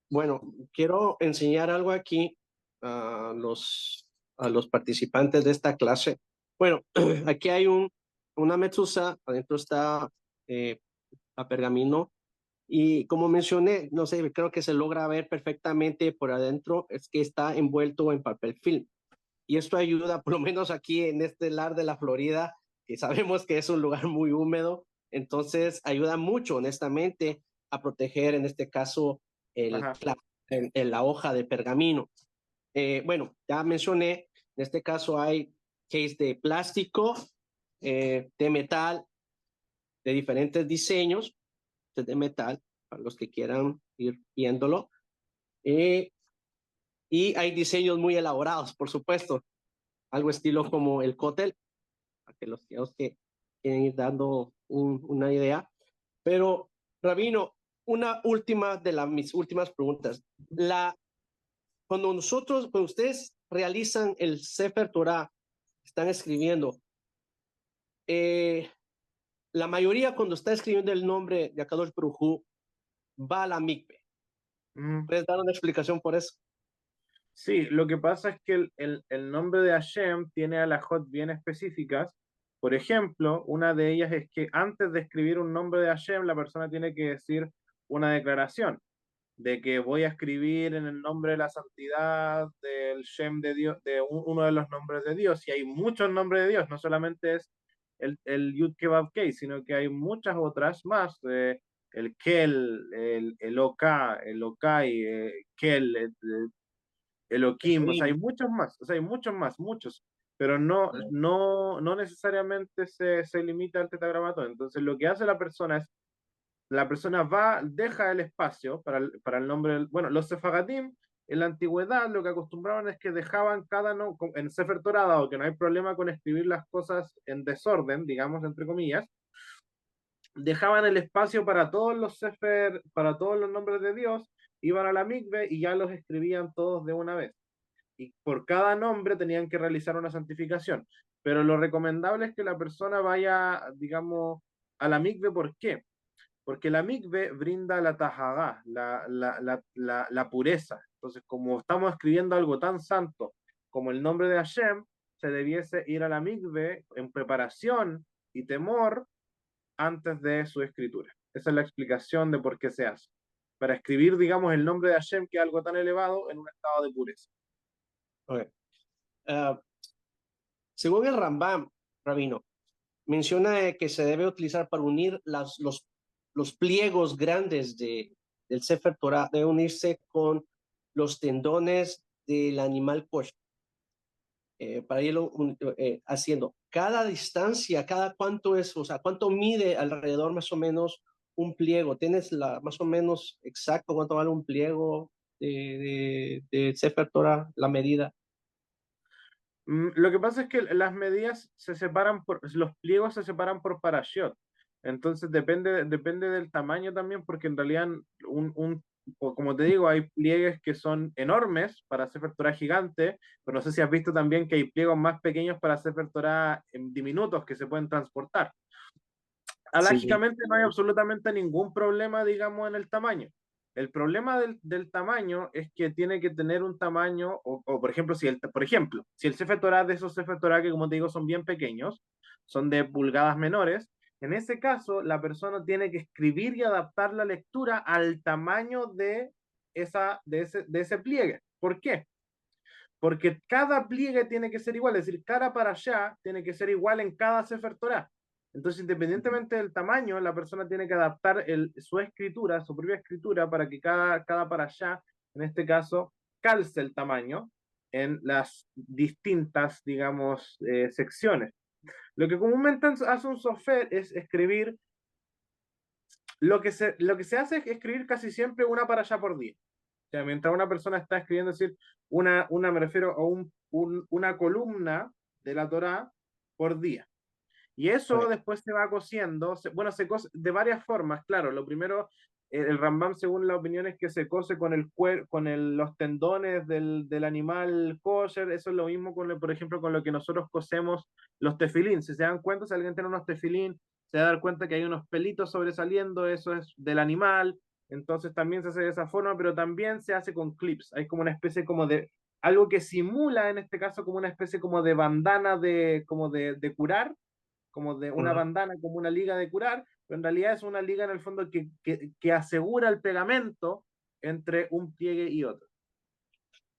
bueno, quiero enseñar algo aquí a los participantes de esta clase. Bueno, aquí hay una medusa, adentro está eh, a pergamino y como mencioné, no sé, creo que se logra ver perfectamente por adentro, es que está envuelto en papel film. Y esto ayuda, por lo menos aquí en este lar de la Florida, que sabemos que es un lugar muy húmedo, entonces ayuda mucho, honestamente, a proteger, en este caso, el, Ajá. la, la hoja de pergamino. Bueno, ya mencioné, en este caso hay case de plástico, de metal, de diferentes diseños, de metal, para los que quieran ir viéndolo. Eh, y hay diseños muy elaborados, por supuesto, algo estilo como el cótel, para que los que quieren ir dando una idea. Pero, Rabino, una última de mis últimas preguntas. Cuando ustedes realizan el Sefer Torah, están escribiendo, eh, la mayoría cuando está escribiendo el nombre de Akadosh Baruj Hu, va a la mikve. Mm. ¿Puedes dar una explicación por eso? Sí, lo que pasa es que el nombre de Hashem tiene alajot bien específicas. Por ejemplo, una de ellas es que antes de escribir un nombre de Hashem, la persona tiene que decir una declaración de que voy a escribir en el nombre de la santidad del Shem de Dios, uno de los nombres de Dios. Y hay muchos nombres de Dios, no solamente es el Yud Kebab Kei, sino que hay muchas otras más. El Kel, el Oka, el Okai, Kel, Elohim, o sea, hay Elohim. muchos más, o sea, hay muchos más, muchos, pero no necesariamente se limita al tetragramatón. Entonces, lo que hace la persona es la persona va, deja el espacio para el nombre, bueno, los sefagadim en la antigüedad lo que acostumbraban es que dejaban cada en Sefer Torah, dado que no hay problema con escribir las cosas en desorden, digamos, entre comillas, dejaban el espacio para todos los Sefer, para todos los nombres de Dios, iban a la mikve y ya los escribían todos de una vez. Y por cada nombre tenían que realizar una santificación. Pero lo recomendable es que la persona vaya, digamos, a la mikve. ¿Por qué? Porque la mikve brinda la tajagá, la pureza. Entonces, como estamos escribiendo algo tan santo como el nombre de Hashem, se debiese ir a la mikve en preparación y temor antes de su escritura. Esa es la explicación de por qué se hace. Para escribir, digamos, el nombre de Hashem, que es algo tan elevado, en un estado de pureza. Okay. Según el Rambam, Rabino, menciona que se debe utilizar para unir los pliegos grandes del Sefer Torah, debe unirse con los tendones del animal kosher. Para irlo haciendo. Cada distancia, cada cuánto es, o sea, cuánto mide alrededor más o menos un pliego. ¿Tienes más o menos exacto cuánto vale un pliego de Sefer Torah, la medida? Lo que pasa es que las medidas se separan los pliegos se separan por parashot. Entonces depende del tamaño también, porque en realidad como te digo, hay pliegues que son enormes para Sefer Torah gigante, pero no sé si has visto también que hay pliegos más pequeños para Sefer Torah diminutos que se pueden transportar. Sí. Alágicamente no hay absolutamente ningún problema, digamos, en el tamaño. El problema del tamaño es que tiene que tener un tamaño, por ejemplo, si el Sefer Torah de esos Sefer Torah que, como te digo, son bien pequeños, son de pulgadas menores, en ese caso la persona tiene que escribir y adaptar la lectura al tamaño de ese pliegue. ¿Por qué? Porque cada pliegue tiene que ser igual, es decir, cada para allá tiene que ser igual en cada Sefer Torah. Entonces, independientemente del tamaño, la persona tiene que adaptar su escritura, su propia escritura, para que cada para allá, en este caso, calce el tamaño en las distintas, digamos, secciones. Lo que comúnmente hace un sofer es escribir, lo que se hace es escribir casi siempre una para allá por día. O sea, mientras una persona está escribiendo, es decir, me refiero a una columna de la Torá por día. Y eso Okay. después se va cosiendo, se cose de varias formas, claro. Lo primero, el Rambam, según la opinión, es que se cose con los tendones del animal kosher. Eso es lo mismo, por ejemplo, con lo que nosotros cosemos los tefilín. Si se dan cuenta, si alguien tiene unos tefilín, se va a dar cuenta que hay unos pelitos sobresaliendo, eso es del animal. Entonces también se hace de esa forma, pero también se hace con clips. Hay como una especie como de, algo que simula, en este caso, como una especie como de bandana como de curar, como de una bandana, como una liga de curar, pero en realidad es una liga en el fondo que asegura el pegamento entre un pliegue y otro.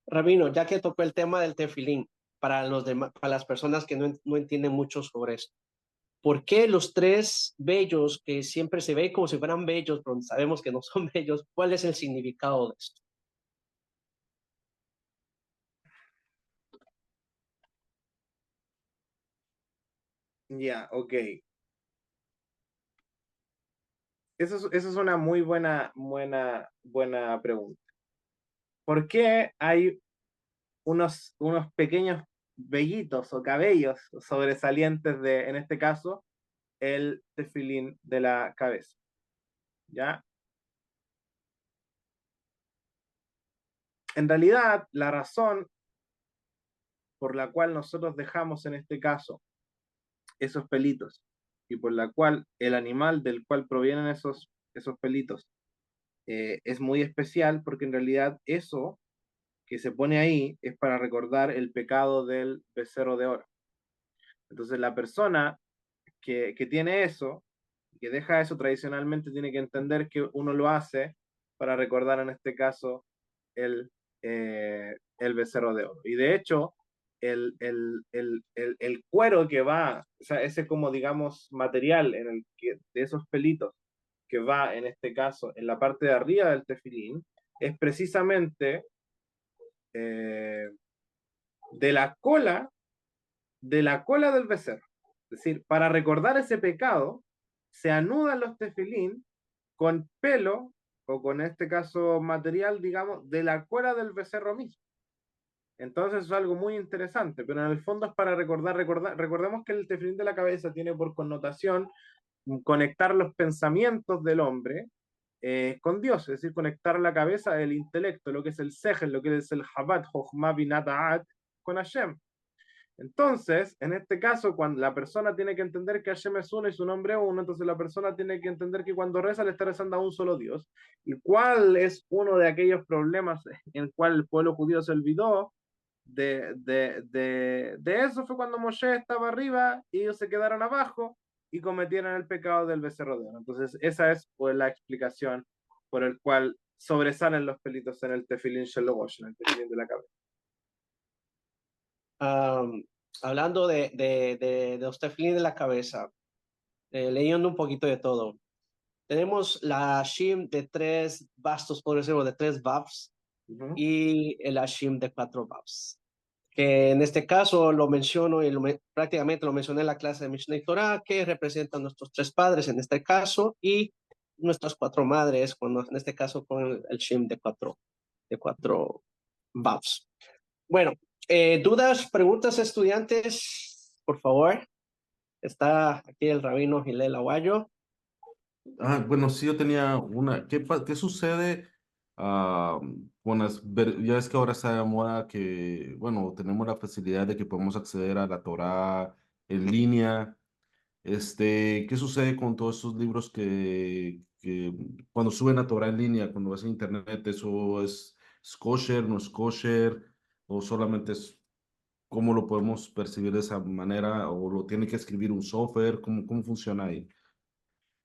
Rabino, ya que tocó el tema del tefilín, para las personas que no entienden mucho sobre esto, ¿por qué los tres bellos que siempre se ve como si fueran bellos, pero sabemos que no son bellos? ¿Cuál es el significado de esto? Ya, ok. Esa es una muy buena pregunta. ¿Por qué hay unos pequeños vellitos o cabellos sobresalientes en este caso, el tefilín de la cabeza? ¿Ya? En realidad, la razón por la cual nosotros dejamos en este caso esos pelitos y por la cual el animal del cual provienen esos pelitos es muy especial, porque en realidad eso que se pone ahí es para recordar el pecado del becerro de oro. Entonces la persona que tiene eso, que deja eso tradicionalmente, tiene que entender que uno lo hace para recordar en este caso el becerro de oro. Y de hecho, el cuero que va, o sea, ese como digamos material de esos pelitos que va en este caso en la parte de arriba del tefilín, es precisamente eh, de la cola, del becerro. Es decir, para recordar ese pecado, se anudan los tefilín con pelo o con este caso material, digamos, de la cola del becerro mismo. Entonces es algo muy interesante, pero en el fondo es para recordemos que el tefilín de la cabeza tiene por connotación conectar los pensamientos del hombre con Dios, es decir, conectar la cabeza, el intelecto, lo que es el sejel, lo que es el habat, jochma, binat, da'at, con Hashem. Entonces, en este caso, cuando la persona tiene que entender que Hashem es uno y su nombre es uno, entonces la persona tiene que entender que cuando reza le está rezando a un solo Dios. ¿Y cuál es uno de aquellos problemas en el cual el pueblo judío se olvidó de eso? Fue cuando Moshe estaba arriba y ellos se quedaron abajo y cometieron el pecado del becerro de oro. Entonces, esa es pues, la explicación por el cual sobresalen los pelitos en el tefilín shelogosh, en el tefilín de la cabeza. Hablando de los tefilín de la cabeza, leyendo un poquito de todo. Tenemos la Ashim de 3 bastos, por decirlo, de 3 babs, y el Ashim de 4 babs. Que en este caso lo menciono y prácticamente lo mencioné en la clase de Mishneh Torah, que representan nuestros 3 padres en este caso, y nuestras 4 madres, cuando, en este caso con el Shim de cuatro babs. Bueno, dudas, preguntas, estudiantes, por favor. Está aquí el rabino Hillel Aguayo. Bueno, sí, yo tenía una. ¿Qué sucede con ya ves que ahora está de moda que, bueno, tenemos la facilidad de que podemos acceder a la Torá en línea? ¿Qué sucede con todos esos libros que cuando suben a Torah en línea, cuando vas a internet, eso es kosher, no es kosher, o solamente es cómo lo podemos percibir de esa manera, o lo tiene que escribir un software? ¿Cómo funciona ahí?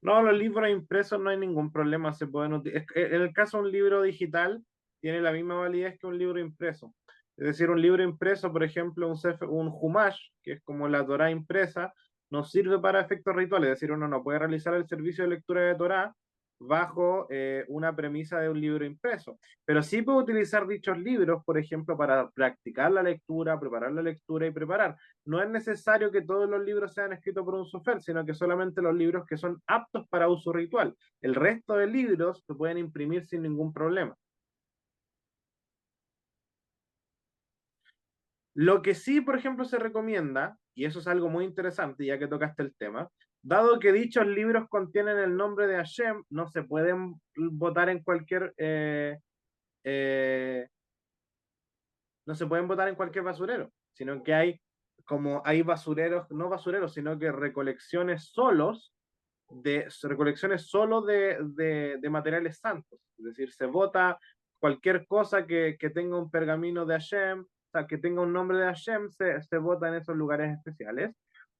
No, los libros impresos no hay ningún problema, se pueden en el caso de un libro digital tiene la misma validez que un libro impreso. Es decir, un libro impreso, por ejemplo, un Humash, que es como la Torá impresa, no sirve para efectos rituales, es decir, uno no puede realizar el servicio de lectura de Torá bajo una premisa de un libro impreso, pero sí puede utilizar dichos libros, por ejemplo, para practicar la lectura, preparar la lectura y preparar. No es necesario que todos los libros sean escritos por un sofer, sino que solamente los libros que son aptos para uso ritual. El resto de libros se pueden imprimir sin ningún problema. Lo que sí, por ejemplo, se recomienda, y eso es algo muy interesante, ya que tocaste el tema, dado que dichos libros contienen el nombre de Hashem, no se pueden votar en cualquier eh, no se pueden botar en cualquier basurero, sino que hay basureros, no basureros, sino que recolecciones solo de materiales santos. Es decir, se bota cualquier cosa que tenga un pergamino de Hashem, o sea, que tenga un nombre de Hashem, se bota en esos lugares especiales.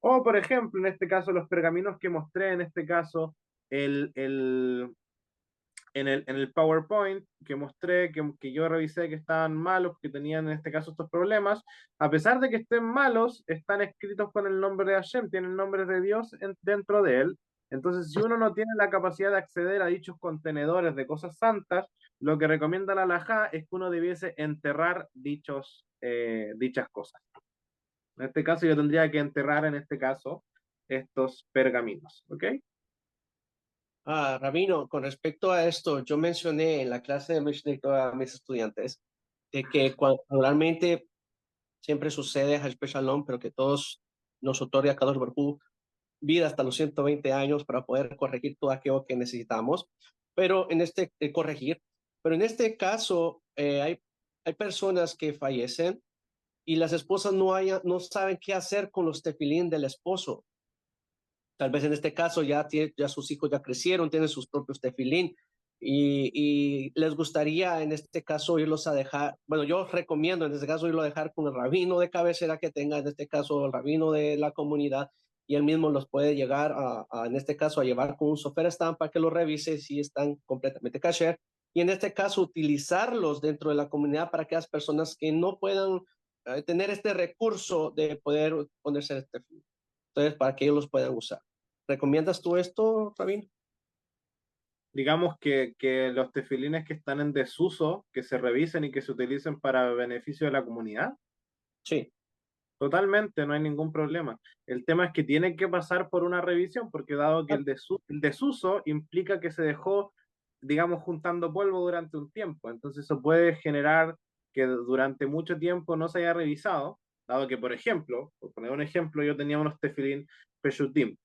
O, por ejemplo, en este caso, los pergaminos que mostré, en este caso, el, el, en el PowerPoint que mostré, que yo revisé que estaban malos, que tenían en este caso estos problemas, a pesar de que estén malos, están escritos con el nombre de Hashem, tienen nombres de Dios dentro de él. Entonces, si uno no tiene la capacidad de acceder a dichos contenedores de cosas santas, lo que recomienda la halajá es que uno debiese enterrar dichas cosas. En este caso, yo tendría que enterrar, en este caso, estos pergaminos. ¿Ok? Rabino, con respecto a esto, yo mencioné en la clase de Mishneh Torah a mis estudiantes de que cuando realmente siempre sucede, Hashbe Shalom, pero que todos nos otorga Kadosh Baruj Hu vida hasta los 120 años para poder corregir todo aquello que necesitamos, pero corregir, pero en este caso hay personas que fallecen y las esposas no saben qué hacer con los tefilín del esposo. Tal vez en este caso ya sus hijos ya crecieron, tienen sus propios tefilín y les gustaría en este caso irlos a dejar, bueno, yo recomiendo en este caso irlo a dejar con el rabino de cabecera que tenga, en este caso el rabino de la comunidad, y él mismo los puede llegar en este caso a llevar con un sofer estampa que lo revise si están completamente kasher, y en este caso utilizarlos dentro de la comunidad para aquellas personas que no puedan tener este recurso de poder ponerse este tefilín. Entonces, para que ellos los puedan usar. ¿Recomiendas tú esto, Rabin? Digamos que los tefilines que están en desuso, que se revisen y que se utilicen para beneficio de la comunidad, Sí. totalmente, no hay ningún problema. El tema es que tienen que pasar por una revisión, porque dado que el desuso implica que digamos, juntando polvo durante un tiempo. Entonces eso puede generar que durante mucho tiempo no se haya revisado, dado que, por ejemplo, por poner un ejemplo, yo tenía unos tefilín Peshutim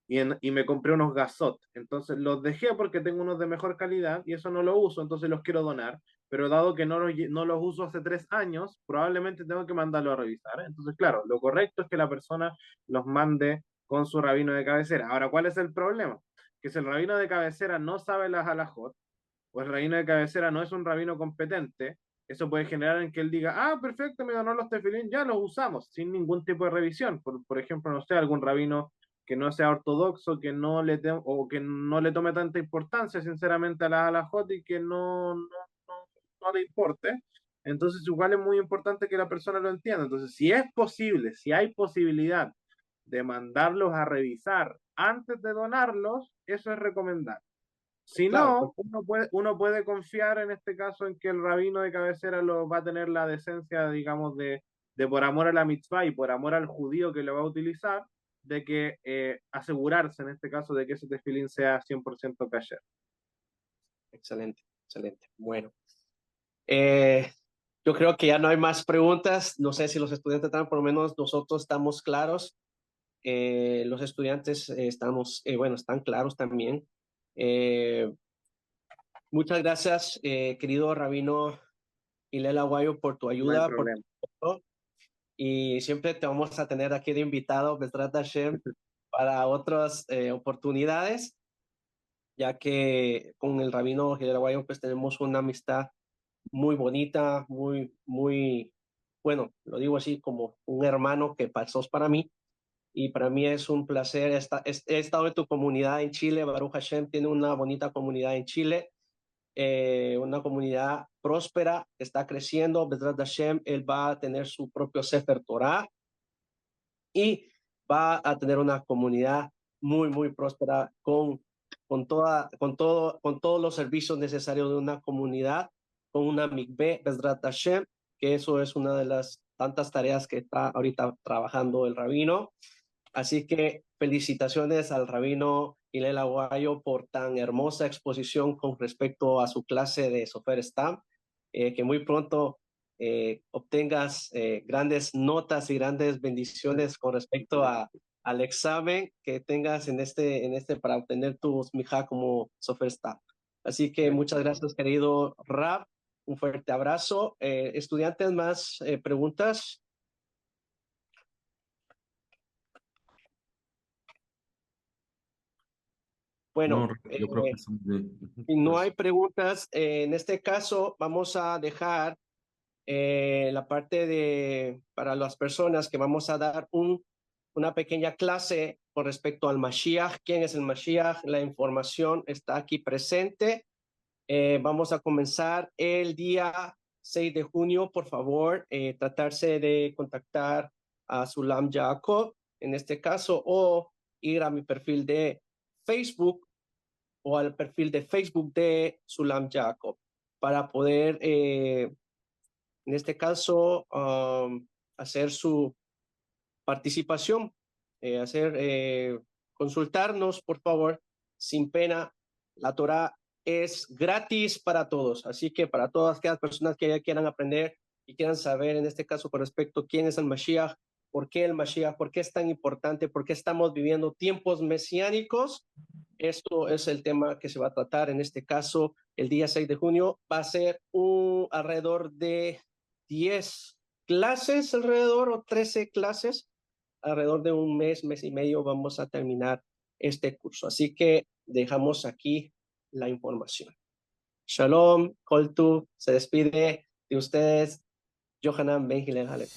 y me compré unos Gazot. Entonces los dejé porque tengo unos de mejor calidad y eso no lo uso, entonces los quiero donar. Pero dado que no los uso hace 3 años, probablemente tengo que mandarlo a revisar. Entonces, claro, lo correcto es que la persona los mande con su rabino de cabecera. Ahora, ¿cuál es el problema? Que si el rabino de cabecera no sabe las halajot, o el rabino de cabecera no es un rabino competente, eso puede generar en que él diga, ah, perfecto, me donó los tefilín, ya los usamos, sin ningún tipo de revisión. Por ejemplo, no sé, algún rabino que no sea ortodoxo, o que no le tome tanta importancia, sinceramente, a la halajot y que no le importe. Entonces, igual es muy importante que la persona lo entienda. Entonces, si es posible, si hay posibilidad de mandarlos a revisar antes de donarlos, eso es recomendable. Si Claro, no, uno puede confiar en este caso en que el rabino de cabecera lo va a tener la decencia, digamos, de por amor a la mitzvah y por amor al judío que lo va a utilizar, de que asegurarse en este caso de que ese tefilín sea 100% kasher. excelente, excelente. Bueno, eh, yo creo que ya no hay más preguntas. No sé si los estudiantes están, por lo menos nosotros estamos claros. Los estudiantes están claros también. Eh, Muchas gracias, querido Rabino Hillel Aguayo, por tu No hay ayuda, por problema. todo. Y siempre te vamos a tener aquí de invitado, Besrat Hashem, para otras oportunidades, ya que con el Rabino Hillel Aguayo pues tenemos una amistad muy bonita, bueno, lo digo así como un hermano que pasó para mí. Y para mí es un placer. He estado en tu comunidad en Chile. Baruch Hashem tiene una bonita comunidad en Chile, una comunidad próspera, está creciendo. Bezrat Hashem, él va a tener su propio Sefer Torah y va a tener una comunidad muy próspera con todos los servicios necesarios de una comunidad, con una mikveh, Bezrat Hashem, que eso es una de las tantas tareas que está ahorita trabajando el rabino. Así que felicitaciones al rabino Hillel Aguayo por tan hermosa exposición con respecto a su clase de Sofer Stam. Que muy pronto obtengas grandes notas y grandes bendiciones con respecto al examen que tengas para obtener tu smijá como Sofer Stam. Así que muchas gracias, querido Rab. Un fuerte abrazo. Estudiantes, más preguntas. No, Bueno, yo creo que estamos bien. si no hay Gracias. preguntas, en este caso vamos a dejar la parte para las personas que vamos a dar una pequeña clase con respecto al Mashiach. ¿Quién es el Mashiach? La información está aquí presente. Vamos a comenzar el día 6 de junio. Por favor, tratarse de contactar a Sulam Jacob en este caso, o ir a mi perfil de Facebook o al perfil de Facebook de Sulam Jacob para poder, en este caso, hacer su participación, consultarnos, por favor, sin pena. La Torah es gratis para todos, así que para todas aquellas personas que ya quieran aprender y quieran saber, en este caso, con respecto a quién es el Mashiach, por qué el Mashiach, por qué es tan importante, por qué estamos viviendo tiempos mesiánicos. Esto es el tema que se va a tratar en este caso el día 6 de junio. Va a ser alrededor de 10 clases, alrededor, o 13 clases. Alrededor de un mes y medio vamos a terminar este curso. Así que dejamos aquí la información. Shalom, Koltu, se despide de ustedes, Johanan Ben Hillel Halep.